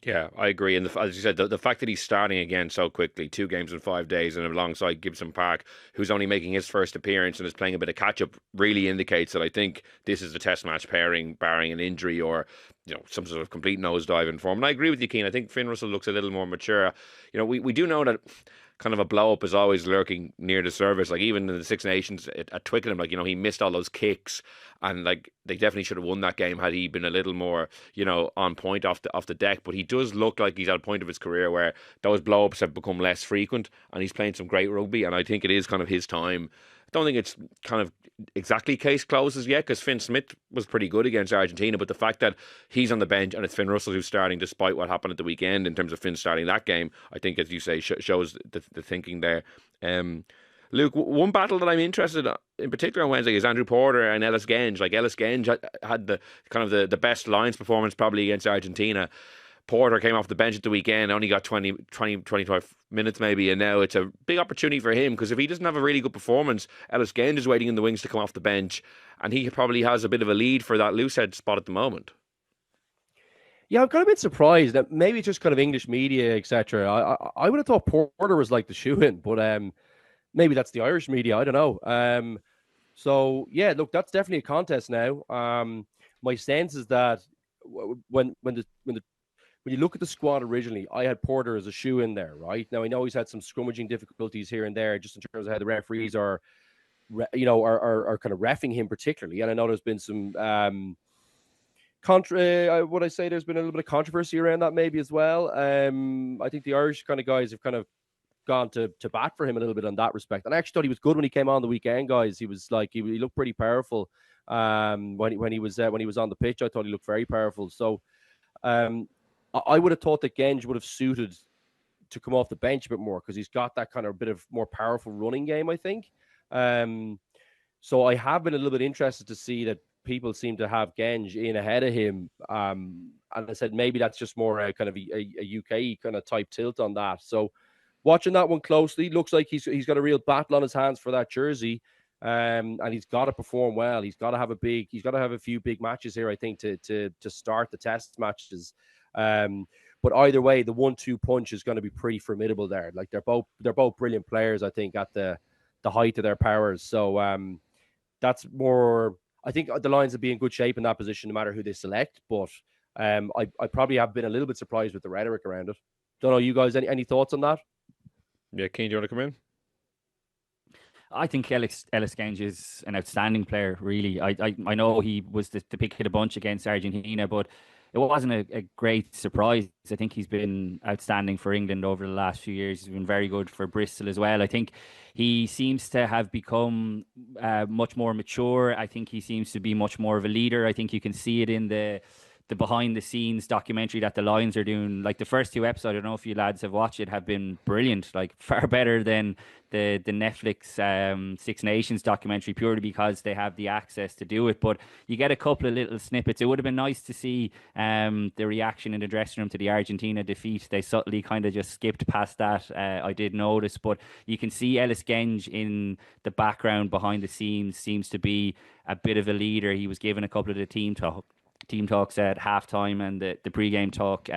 Yeah, I agree. And as you said, the fact that he's starting again so quickly, 2 games in 5 days, and alongside Gibson Park, who's only making his first appearance and is playing a bit of catch-up, really indicates that I think this is the test match pairing, barring an injury or some sort of complete nosedive in form. And I agree with you, Cian. I think Finn Russell looks a little more mature. We do know that kind of a blow-up is always lurking near the surface. Like even in the Six Nations at Twickenham, he missed all those kicks, and they definitely should have won that game had he been a little more, on point off the deck. But he does look like he's at a point of his career where those blow-ups have become less frequent, and he's playing some great rugby, and I think it is kind of his time. I don't think it's kind of exactly case closed as yet, because Finn Smith was pretty good against Argentina, but the fact that he's on the bench and it's Finn Russell who's starting, despite what happened at the weekend in terms of Finn starting that game, I think, as you say, shows the thinking there. Luke, one battle that I'm interested in particular on Wednesday is Andrew Porter and Ellis Genge. Like Ellis Genge had the kind of the best Lions performance probably against Argentina. Porter came off the bench at the weekend, only got 25 minutes maybe, and now it's a big opportunity for him, because if he doesn't have a really good performance, Ellis Genge is waiting in the wings to come off the bench, and he probably has a bit of a lead for that loosehead spot at the moment. Yeah, I'm kind of a bit surprised that maybe it's just kind of English media, etc. I would have thought Porter was like the shoe-in, but maybe that's the Irish media. I don't know. So yeah, look, that's definitely a contest now. My sense is that when you look at the squad originally, I had Porter as a shoe-in there, right? Now, I know he's had some scrummaging difficulties here and there, just in terms of how the referees are kind of reffing him particularly. And I know there's been some there's been a little bit of controversy around that maybe as well. I think the Irish kind of guys have kind of gone to bat for him a little bit on that respect. And I actually thought he was good when he came on the weekend, guys. He was like, he looked pretty powerful when he was on the pitch. I thought he looked very powerful. So, I would have thought that Genge would have suited to come off the bench a bit more, because he's got that kind of bit of more powerful running game, I think. So I have been a little bit interested to see that people seem to have Genge in ahead of him. And I said maybe that's just more a kind of a UK kind of type tilt on that. So watching that one closely, looks like he's got a real battle on his hands for that jersey. And he's got to perform well. He's got to have a few big matches here, I think, to start the test matches. But either way, the 1-2 punch is going to be pretty formidable there. Like they're both brilliant players, I think, at the height of their powers. So that's more. I think the Lions will be in good shape in that position, no matter who they select. But I probably have been a little bit surprised with the rhetoric around it. Don't know, you guys, any thoughts on that? Yeah, Cian, do you want to come in? I think Ellis Genge is an outstanding player, really. I know he was the pick of the bunch against Argentina, but it wasn't a great surprise. I think he's been outstanding for England over the last few years. He's been very good for Bristol as well. I think he seems to have become much more mature. I think he seems to be much more of a leader. I think you can see it in the the behind the scenes documentary that the Lions are doing. Like the first 2 episodes, I don't know if you lads have watched it, have been brilliant. Like far better than the Netflix Six Nations documentary, purely because they have the access to do it. But you get a couple of little snippets. It would have been nice to see the reaction in the dressing room to the Argentina defeat. They subtly kind of just skipped past that. I did notice, but you can see Ellis Genge in the background behind the scenes seems to be a bit of a leader. He was given a couple of the team talks at halftime and the pre-game talk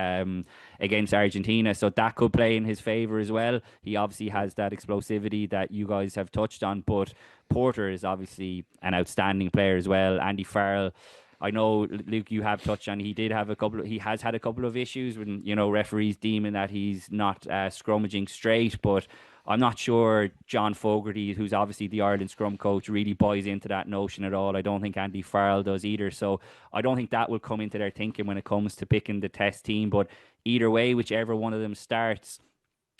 against Argentina, so that could play in his favour as well. He obviously has that explosivity that you guys have touched on, but Porter is obviously an outstanding player as well. Andy Farrell, I know, Luke, you have touched on, he has had a couple of issues when, referees deeming that he's not scrummaging straight, but I'm not sure John Fogarty, who's obviously the Ireland scrum coach, really buys into that notion at all. I don't think Andy Farrell does either. So I don't think that will come into their thinking when it comes to picking the test team. But either way, whichever one of them starts,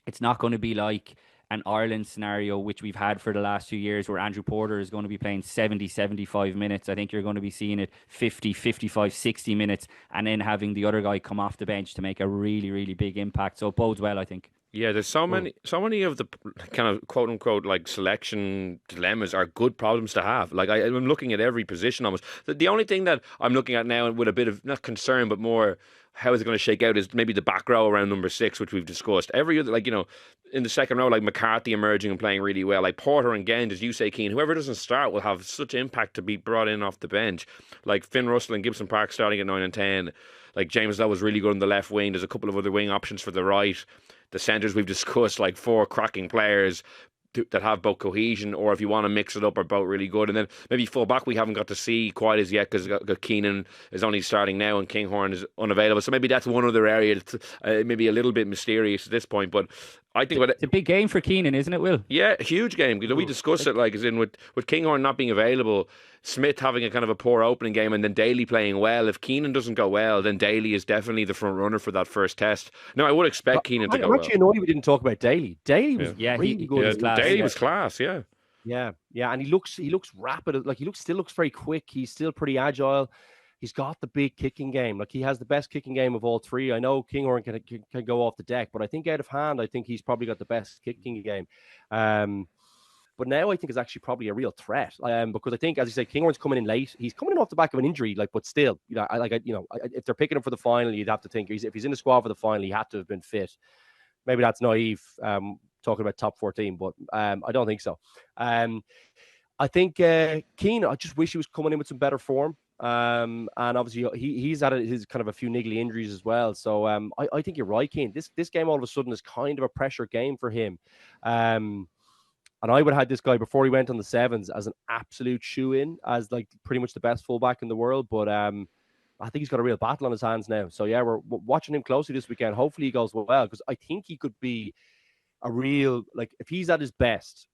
it's not going to be like an Ireland scenario, which we've had for the last 2 years, where Andrew Porter is going to be playing 70, 75 minutes. I think you're going to be seeing it 50, 55, 60 minutes, and then having the other guy come off the bench to make a really, really big impact. So it bodes well, I think. Yeah, there's so many of the kind of quote unquote like selection dilemmas are good problems to have. Like I'm looking at every position almost. The only thing that I'm looking at now with a bit of not concern but more how is it going to shake out is maybe the back row around number 6, which we've discussed. Every other, in the second row, like McCarthy emerging and playing really well, like Porter and Genge, as you say, Cian, whoever doesn't start will have such impact to be brought in off the bench. Like Finn Russell and Gibson Park starting at 9 and 10. Like James Lowe was really good on the left wing. There's a couple of other wing options for the right. The centres we've discussed, like 4 cracking players that have both cohesion, or if you want to mix it up, are both really good. And then maybe full back we haven't got to see quite as yet because Keenan is only starting now and Kinghorn is unavailable. So maybe that's one other area that's maybe a little bit mysterious at this point. But I think it's a big game for Keenan, isn't it, Will? Yeah, huge game. We discussed it, as in with Kinghorn not being available, Smith having a kind of a poor opening game, and then Daly playing well. If Keenan doesn't go well, then Daly is definitely the front runner for that first test. No, I would expect Keenan to go well. I'm actually annoyed we didn't talk about Daly. Daly was really good. Daly was class, yeah. Yeah, and he looks rapid. Like he still looks very quick. He's still pretty agile. He's got the big kicking game. Like he has the best kicking game of all 3. I know Kinghorn can go off the deck, but I think out of hand, I think he's probably got the best kicking game. But now I think is actually probably a real threat. Because I think, as you say, Kinghorn's coming in late. He's coming in off the back of an injury, but still, if they're picking him for the final, you'd have to think if he's in the squad for the final, he had to have been fit. Maybe that's naive, talking about top 14, but I don't think so. I think Keane, I just wish he was coming in with some better form. And obviously he's had his kind of a few niggly injuries as well. So I think you're right, Keane. This game all of a sudden is kind of a pressure game for him. And I would have had this guy before he went on the 7s as an absolute shoe-in, as like pretty much the best fullback in the world. But I think he's got a real battle on his hands now. So yeah, we're watching him closely this weekend. Hopefully he goes well, because I think he could be a real, if he's at his best,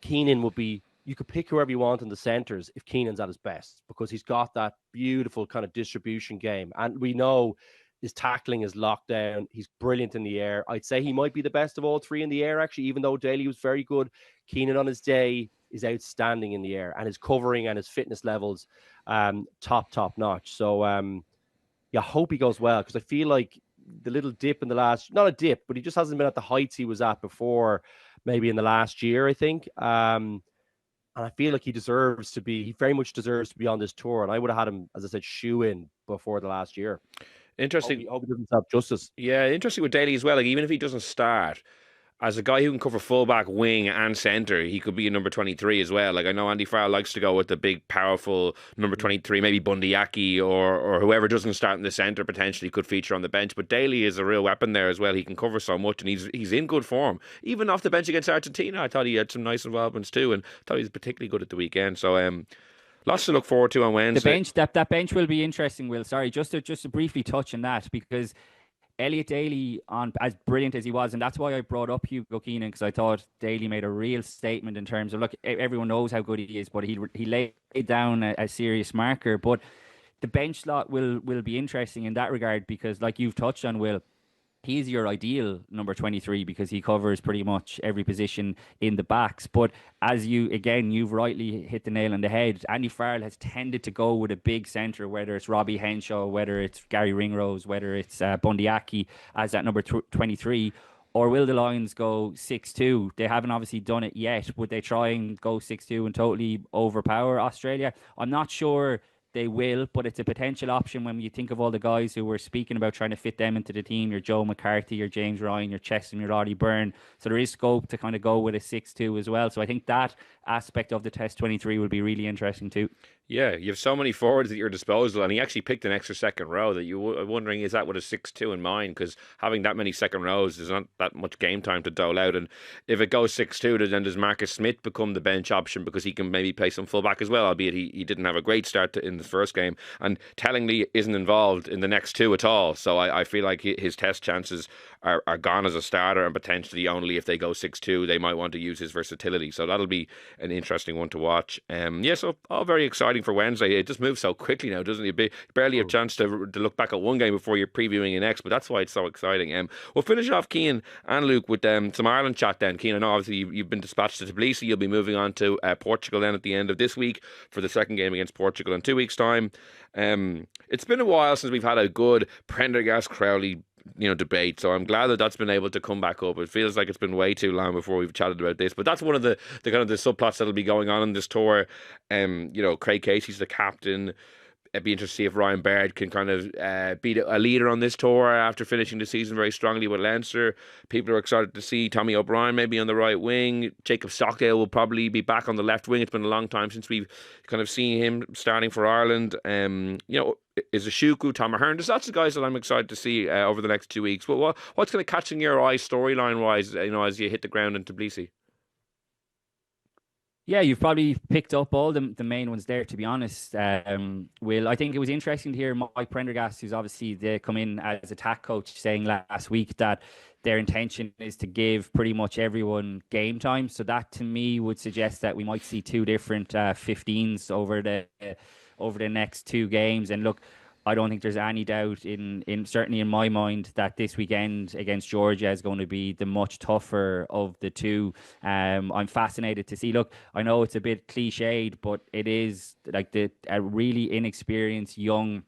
Keenan would be, you could pick whoever you want in the centres if Keenan's at his best, because he's got that beautiful kind of distribution game. And we know his tackling is locked down. He's brilliant in the air. I'd say he might be the best of all 3 in the air, actually, even though Daly was very good. Keenan on his day is outstanding in the air, and his covering and his fitness levels, top notch. So, I hope he goes well, because I feel like the little dip in the last, not a dip, but he just hasn't been at the heights he was at before, maybe in the last year, I think. And I feel like he very much deserves to be on this tour. And I would have had him, as I said, shoe in before the last year. Interesting. I hope he doesn't have justice. Yeah, interesting with Daly as well. Even if he doesn't start, as a guy who can cover fullback, wing, and centre, he could be a number 23 as well. I know Andy Farrell likes to go with the big, powerful number 23, maybe Bundyaki or whoever doesn't start in the centre potentially could feature on the bench. But Daly is a real weapon there as well. He can cover so much, and he's in good form. Even off the bench against Argentina, I thought he had some nice involvements too, and I thought he was particularly good at the weekend. So, lots to look forward to on Wednesday. The bench, that bench will be interesting, Will. Sorry, just to briefly touch on that, because Elliot Daly, as brilliant as he was, and that's why I brought up Hugo Keenan, because I thought Daly made a real statement in terms of, look, everyone knows how good he is, but he laid down a serious marker. But the bench slot will be interesting in that regard, because like you've touched on, Will, he's your ideal number 23 because he covers pretty much every position in the backs. But as you've rightly hit the nail on the head, Andy Farrell has tended to go with a big centre, whether it's Robbie Henshaw, whether it's Gary Ringrose, whether it's Bundyaki as that number 23. Or will the Lions go 6-2? They haven't obviously done it yet. Would they try and go 6-2 and totally overpower Australia? I'm not sure they will, but it's a potential option when you think of all the guys who were speaking about trying to fit them into the team. Your Joe McCarthy, your James Ryan, your Cheston, your Roddy Byrne. So there is scope to kind of go with a 6-2 as well. So I think that aspect of the Test 23 will be really interesting too. Yeah, you have so many forwards at your disposal, and he actually picked an extra second row that you were wondering, is that with a 6-2 in mind? Because having that many second rows, there's not that much game time to dole out. And if it goes 6-2, then does Marcus Smith become the bench option because he can maybe play some fullback as well, albeit he didn't have a great start in the first game, and tellingly isn't involved in the next two at all. So I feel like his Test chances are gone as a starter, and potentially only if they go 6-2, they might want to use his versatility. So that'll be an interesting one to watch. So all very exciting for Wednesday. It just moves so quickly now, doesn't it? You barely have a chance to look back at one game before you're previewing the next, but that's why it's so exciting. We'll finish off, Cian and Luke, with some Ireland chat then. Cian, I know obviously you've been dispatched to Tbilisi. You'll be moving on to Portugal then at the end of this week for the second game against Portugal in 2 weeks' time. It's been a while since we've had a good Prendergast Crowley debate, so I'm glad that that's been able to come back up. It feels like it's been way too long before we've chatted about this, but that's one of the kind of the subplots that'll be going on in this tour. Craig Casey's the captain. It'd be interesting to see if Ryan Baird can kind of be a leader on this tour after finishing the season very strongly with Leinster. People are excited to see Tommy O'Brien maybe on the right wing. Jacob Stockdale will probably be back on the left wing. It's been a long time since we've kind of seen him starting for Ireland. Is Ishuku, Tom Ahern. That's the guys that I'm excited to see over the next 2 weeks. But what's going to catch in your eye storyline wise, as you hit the ground in Tbilisi? Yeah, you've probably picked up all the main ones there, to be honest. Will, I think it was interesting to hear Mike Prendergast, who's obviously they come in as attack coach, saying last week that their intention is to give pretty much everyone game time. So that to me would suggest that we might see two different 15s over the next two games. And look, I don't think there's any doubt in certainly in my mind that this weekend against Georgia is going to be the much tougher of the two. I'm fascinated to see. Look, I know it's a bit cliched, but it is like a really inexperienced young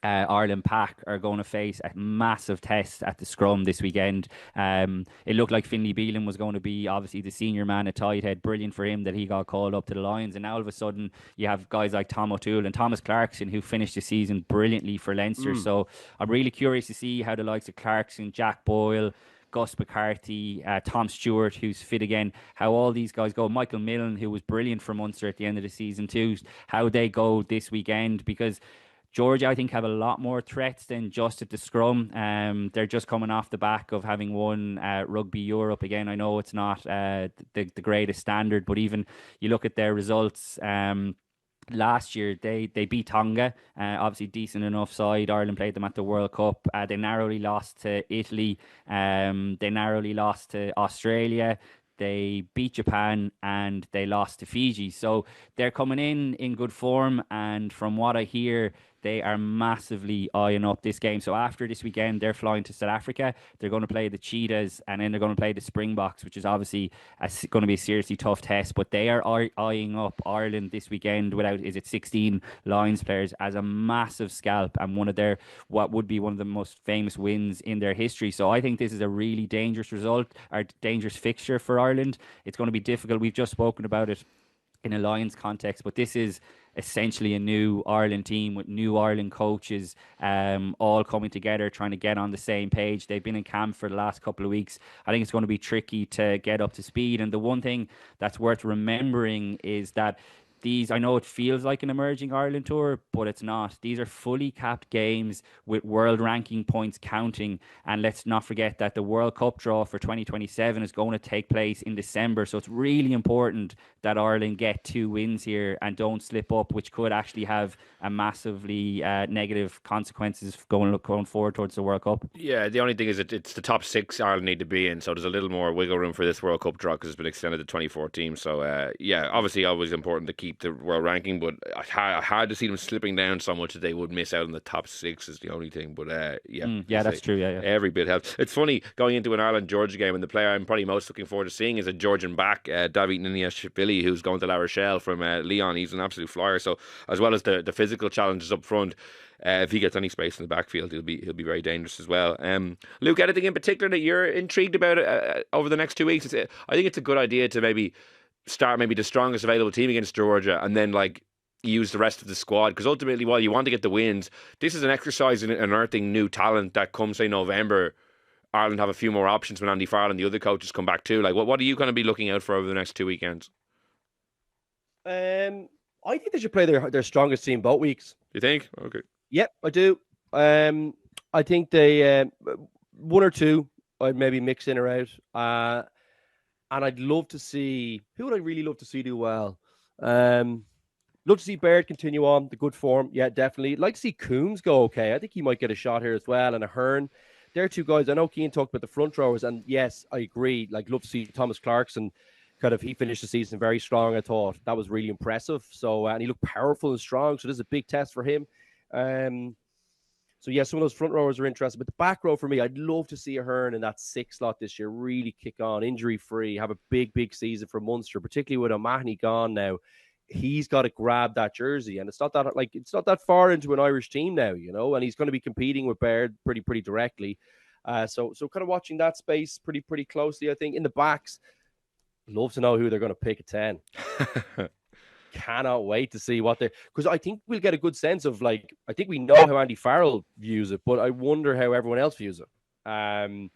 Ireland pack are going to face a massive test at the scrum this weekend. It looked like Finlay Bealham was going to be obviously the senior man at Tighthead. Brilliant for him that he got called up to the Lions, and now all of a sudden you have guys like Tom O'Toole and Thomas Clarkson who finished the season brilliantly for Leinster. So I'm really curious to see how the likes of Clarkson, Jack Boyle, Gus McCarthy, Tom Stewart, who's fit again, how all these guys go. Michael Millen, who was brilliant for Munster at the end of the season too, how they go this weekend, because Georgia, I think, have a lot more threats than just at the scrum. They're just coming off the back of having won Rugby Europe again. I know it's not the greatest standard, but even you look at their results. Last year, they beat Tonga, obviously decent enough side. Ireland played them at the World Cup. They narrowly lost to Italy. They narrowly lost to Australia. They beat Japan and they lost to Fiji. So they're coming in good form. And from what I hear, they are massively eyeing up this game. So after this weekend, they're flying to South Africa. They're going to play the Cheetahs, and then they're going to play the Springboks, which is obviously going to be a seriously tough test. But they are eyeing up Ireland this weekend without, 16 Lions players as a massive scalp and what would be one of the most famous wins in their history. So I think this is a really dangerous result, or dangerous fixture for Ireland. It's going to be difficult. We've just spoken about it in a Lions context, but this is essentially a new Ireland team with new Ireland coaches, all coming together, trying to get on the same page. They've been in camp for the last couple of weeks. I think it's going to be tricky to get up to speed. And the one thing that's worth remembering is that I know it feels like an emerging Ireland tour, but it's not. These are fully capped games with world ranking points counting. And let's not forget that the World Cup draw for 2027 is going to take place in December. So it's really important that Ireland get 2 wins here and don't slip up, which could actually have a massively negative consequences going forward towards the World Cup. Yeah, the only thing is it's the top 6 Ireland need to be in, so there's a little more wiggle room for this World Cup draw because it's been extended to 24 teams. So, obviously always important to keep keep the world ranking, but I hard to see them slipping down so much that they would miss out on the top 6 is the only thing. But yeah, that's true. Yeah. Every bit helps. It's funny going into an Ireland-Georgia game, and the player I'm probably most looking forward to seeing is a Georgian back, David Niniashvili, who's going to La Rochelle from Lyon. He's an absolute flyer. So as well as the physical challenges up front, if he gets any space in the backfield, he'll be very dangerous as well. Luke, anything in particular that you're intrigued about over the next 2 weeks? I think it's a good idea to maybe start the strongest available team against Georgia, and then use the rest of the squad, because ultimately, while you want to get the wins, this is an exercise in unearthing new talent that come, say, November, Ireland have a few more options when Andy Farrell and the other coaches come back too. What are you going to be looking out for over the next 2 weekends? I think they should play their strongest team both weeks. You think? Okay. Yep, I do. I think they one or two I'd maybe mix in or out. And I'd love to see, who would I really love to see do well? Love to see Baird continue on the good form. Yeah, definitely. Like to see Coombs go okay. I think he might get a shot here as well. And Ahern. They're two guys. I know Cian talked about the front rowers. And yes, I agree. Love to see Thomas Clarkson. He finished the season very strong, I thought. That was really impressive. So, and he looked powerful and strong. So this is a big test for him. So, yeah, some of those front rowers are interesting. But the back row for me, I'd love to see Ahern in that 6 slot this year really kick on, injury-free, have a big, big season for Munster, particularly with O'Mahony gone now. He's got to grab that jersey. And it's not that far into an Irish team now, and he's going to be competing with Baird pretty directly. So kind of watching that space pretty closely, I think. In the backs, love to know who they're going to pick at 10. Cannot wait to see because I think we'll get a good sense of I think we know how Andy Farrell views it, but I wonder how everyone else views it. And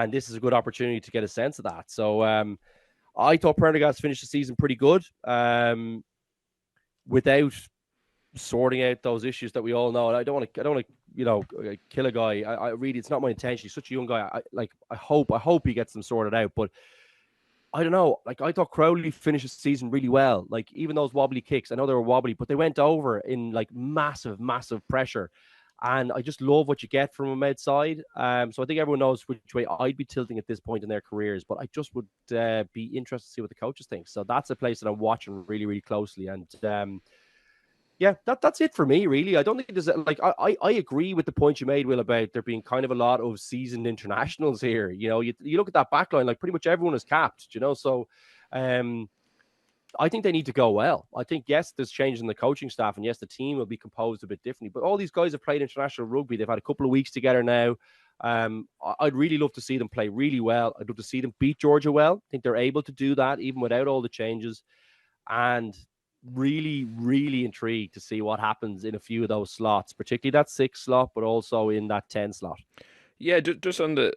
this is a good opportunity to get a sense of that. So I thought Prendergast finished the season pretty good without sorting out those issues that we all know. And I don't want to kill a guy. I really, it's not my intention. He's such a young guy. I hope he gets them sorted out, but I don't know. I thought Crowley finished the season really well. Even those wobbly kicks, I know they were wobbly, but they went over in massive, massive pressure. And I just love what you get from him outside. So I think everyone knows which way I'd be tilting at this point in their careers, but I just would be interested to see what the coaches think. So that's a place that I'm watching really, really closely. And yeah, that's it for me, really. I don't think there's I agree with the point you made, Will, about there being kind of a lot of seasoned internationals here. You look at that back line, pretty much everyone is capped, so I think they need to go well. I think, yes, there's change in the coaching staff, and yes, the team will be composed a bit differently, but all these guys have played international rugby. They've had a couple of weeks together now. I'd really love to see them play really well. I'd love to see them beat Georgia well. I think they're able to do that even without all the changes, and really, really intrigued to see what happens in a few of those slots, particularly that 6 slot, but also in that 10 slot. Yeah, just on the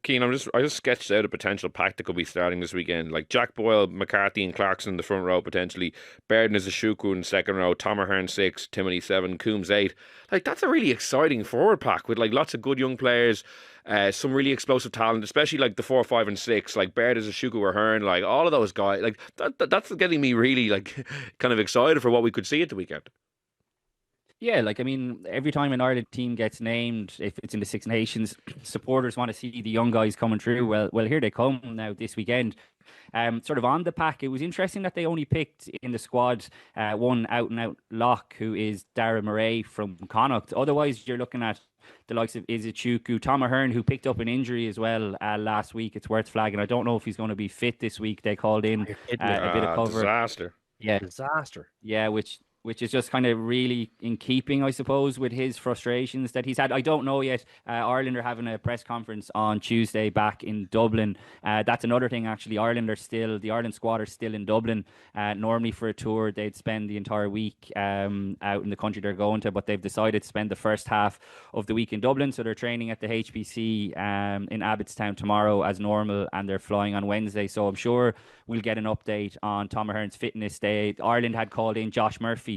Cian, I just sketched out a potential pack that could be starting this weekend. Jack Boyle, McCarthy and Clarkson in the front row potentially, Baird and Izashuku in the second row, Tom Ahern 6, Timothy 7, Coombs 8. That's a really exciting forward pack with lots of good young players, some really explosive talent, especially the 4, 5 and 6, Baird, Izashuku, Ahern, all of those guys. That's getting me really kind of excited for what we could see at the weekend. Yeah, every time an Ireland team gets named, if it's in the Six Nations, supporters want to see the young guys coming through. Well, here they come now this weekend. Sort of on the pack, it was interesting that they only picked in the squad one out-and-out lock, who is Dara Murray from Connacht. Otherwise, you're looking at the likes of Izachukwu, Tom Ahern, who picked up an injury as well last week. It's worth flagging. I don't know if he's going to be fit this week. They called in a bit of cover. Disaster. Yeah, disaster. Yeah, which is just kind of really in keeping, I suppose, with his frustrations that he's had. I don't know yet. Ireland are having a press conference on Tuesday back in Dublin. That's another thing, actually. The Ireland squad are still in Dublin. Normally for a tour, they'd spend the entire week out in the country they're going to, but they've decided to spend the first half of the week in Dublin. So they're training at the HPC in Abbottstown tomorrow as normal, and they're flying on Wednesday. So I'm sure we'll get an update on Tom Ahern's fitness. Ireland had called in Josh Murphy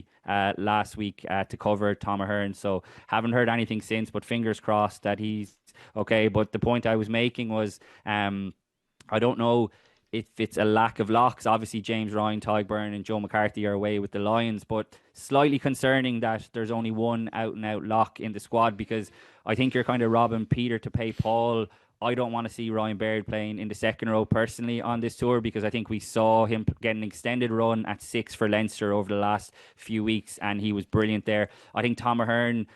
last week to cover Tom Ahern, so haven't heard anything since, but fingers crossed that he's okay. But the point I was making was I don't know if it's a lack of locks. Obviously James Ryan, Tyg Byrne and Joe McCarthy are away with the Lions, but slightly concerning that there's only one out and out lock in the squad, because I think you're kind of robbing Peter to pay Paul I don't want to see Ryan Baird playing in the second row personally on this tour, because I think we saw him get an extended run at 6 for Leinster over the last few weeks, and he was brilliant there. I think Tom Ahern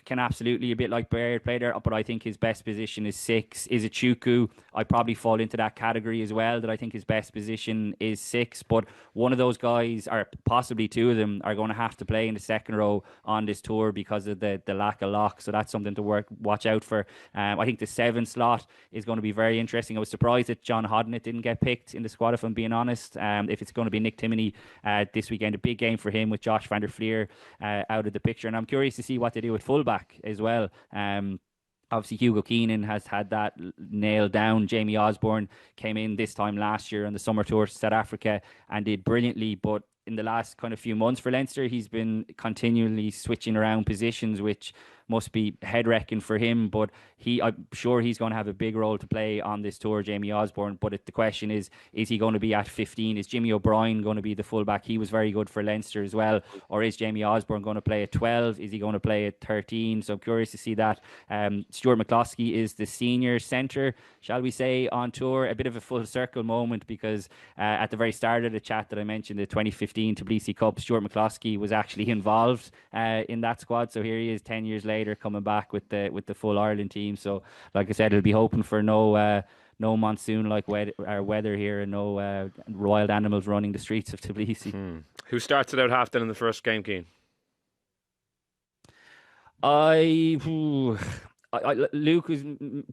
can absolutely, a bit like Baird, play there, but I think his best position is 6. Is it Chuku? I probably fall into that category as well, that I think his best position is 6, but one of those guys, or possibly two of them, are going to have to play in the second row on this tour because of the lack of lock, so that's something to watch out for. I think the 7 slot is going to be very interesting. I was surprised that John Hodnett didn't get picked in the squad, if I'm being honest. If it's going to be Nick Timoney this weekend, a big game for him with Josh van der Fleer out of the picture, and I'm curious to see what they do with fullback as well. Obviously, Hugo Keenan has had that nailed down. Jamie Osborne came in this time last year on the summer tour to South Africa and did brilliantly, but in the last kind of few months for Leinster, he's been continually switching around positions, which must be head-wrecking for him. But I'm sure he's going to have a big role to play on this tour, Jamie Osborne. But the question is he going to be at 15? Is Jimmy O'Brien going to be the fullback? He was very good for Leinster as well. Or is Jamie Osborne going to play at 12? Is he going to play at 13? So I'm curious to see that. Stuart McCloskey is the senior centre, shall we say, on tour. A bit of a full circle moment, because at the very start of the chat that I mentioned, the 2015 Tbilisi Cup, Stuart McCloskey was actually involved in that squad. So here he is 10 years later coming back with the full Ireland team. So like I said, he'll be hoping for no monsoon like weather here, and no wild animals running the streets of Tbilisi. Who starts it out half then in the first game, Cian? Luke was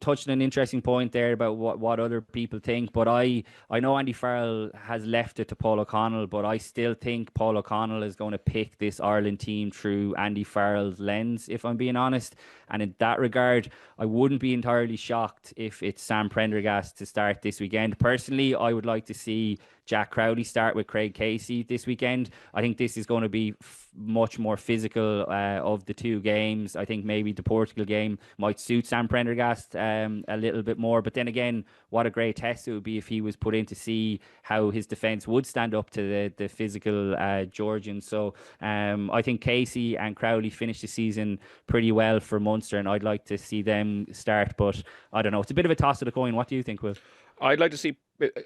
touching an interesting point there about what other people think, but I know Andy Farrell has left it to Paul O'Connell, but I still think Paul O'Connell is going to pick this Ireland team through Andy Farrell's lens, if I'm being honest. And in that regard, I wouldn't be entirely shocked if it's Sam Prendergast to start this weekend. Personally, I would like to see Jack Crowley start with Craig Casey this weekend. I think this is going to be much more physical of the two games. I think maybe the Portugal game might suit Sam Prendergast a little bit more. But then again, what a great test it would be if he was put in to see how his defence would stand up to the physical Georgians. So I think Casey and Crowley finished the season pretty well for Munster, and I'd like to see them start. But I don't know. It's a bit of a toss of the coin. What do you think, Will? I'd like to see.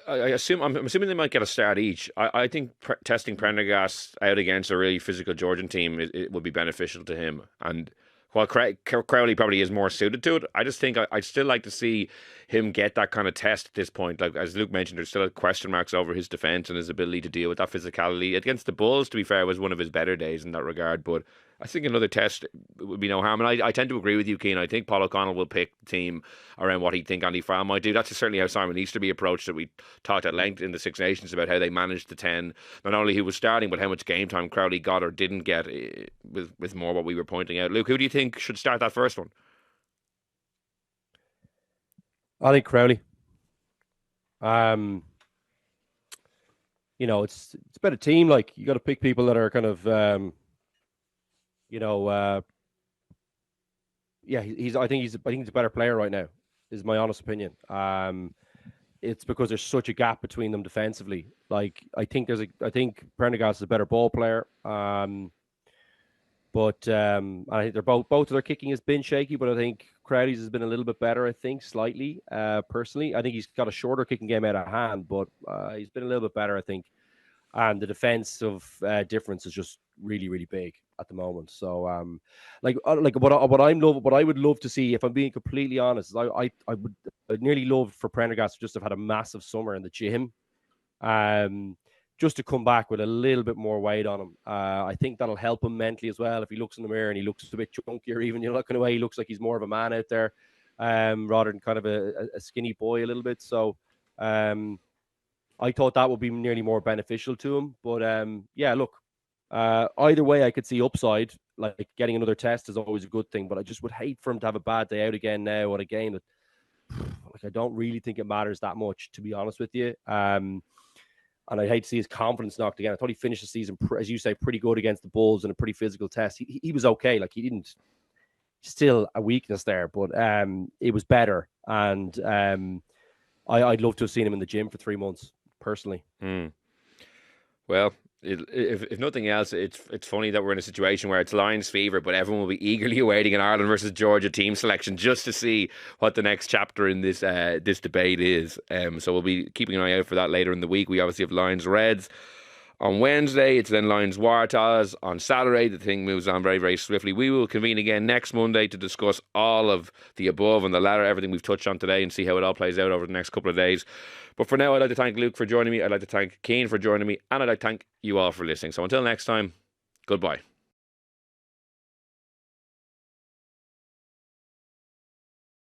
I'm assuming they might get a start each. I think testing Prendergast out against a really physical Georgian team it would be beneficial to him. And while Crowley probably is more suited to it, I just think I'd still like to see him get that kind of test at this point. Like as Luke mentioned, there's still question marks over his defence and his ability to deal with that physicality. Against the Bulls, to be fair, was one of his better days in that regard. But I think another test would be no harm. And I tend to agree with you, Cian. I think Paul O'Connell will pick the team around what he'd think Andy Farrell might do. That's certainly how Simon Easterby approached it. We talked at length in the Six Nations about how they managed the 10. Not only who was starting, but how much game time Crowley got or didn't get, with more what we were pointing out. Luke, who do you think should start that first one? I think Crowley. It's about a team. Like, you got to pick people that are kind of, I think he's a better player right now, is my honest opinion. It's because there's such a gap between them defensively. Like, I think Prendergast is a better ball player. But I think they're both of their kicking has been shaky, but I think Crowley's has been a little bit better, I think, slightly, personally. I think he's got a shorter kicking game out of hand, but he's been a little bit better, I think. And the defensive difference is just really, really big at the moment. So, what I would love to see, if I'm being completely honest, is I'd nearly love for Prendergast to just have had a massive summer in the gym, just to come back with a little bit more weight on him. I think that'll help him mentally as well. If he looks in the mirror and he looks a bit chunkier, even, looking away, he looks like he's more of a man out there, rather than kind of a skinny boy a little bit. So, I thought that would be nearly more beneficial to him. But either way, I could see upside. Like, getting another test is always a good thing, but I just would hate for him to have a bad day out again now on a game that, like, I don't really think it matters that much, to be honest with you. And I'd hate to see his confidence knocked again. I thought he finished the season, as you say, pretty good against the Bulls in a pretty physical test. He was okay. Like, he didn't, still a weakness there, but it was better. And I'd love to have seen him in the gym for 3 months, personally. Well, Well, if nothing else, it's funny that we're in a situation where it's Lions fever, but everyone will be eagerly awaiting an Ireland versus Georgia team selection just to see what the next chapter in this debate is. So we'll be keeping an eye out for that later in the week. We obviously have Lions Reds on Wednesday. It's then Lions Waratahs on Saturday. The thing moves on very, very swiftly. We will convene again next Monday to discuss all of the above and the latter, everything we've touched on today, and see how it all plays out over the next couple of days. But for now, I'd like to thank Luke for joining me. I'd like to thank Cian for joining me. And I'd like to thank you all for listening. So until next time, goodbye.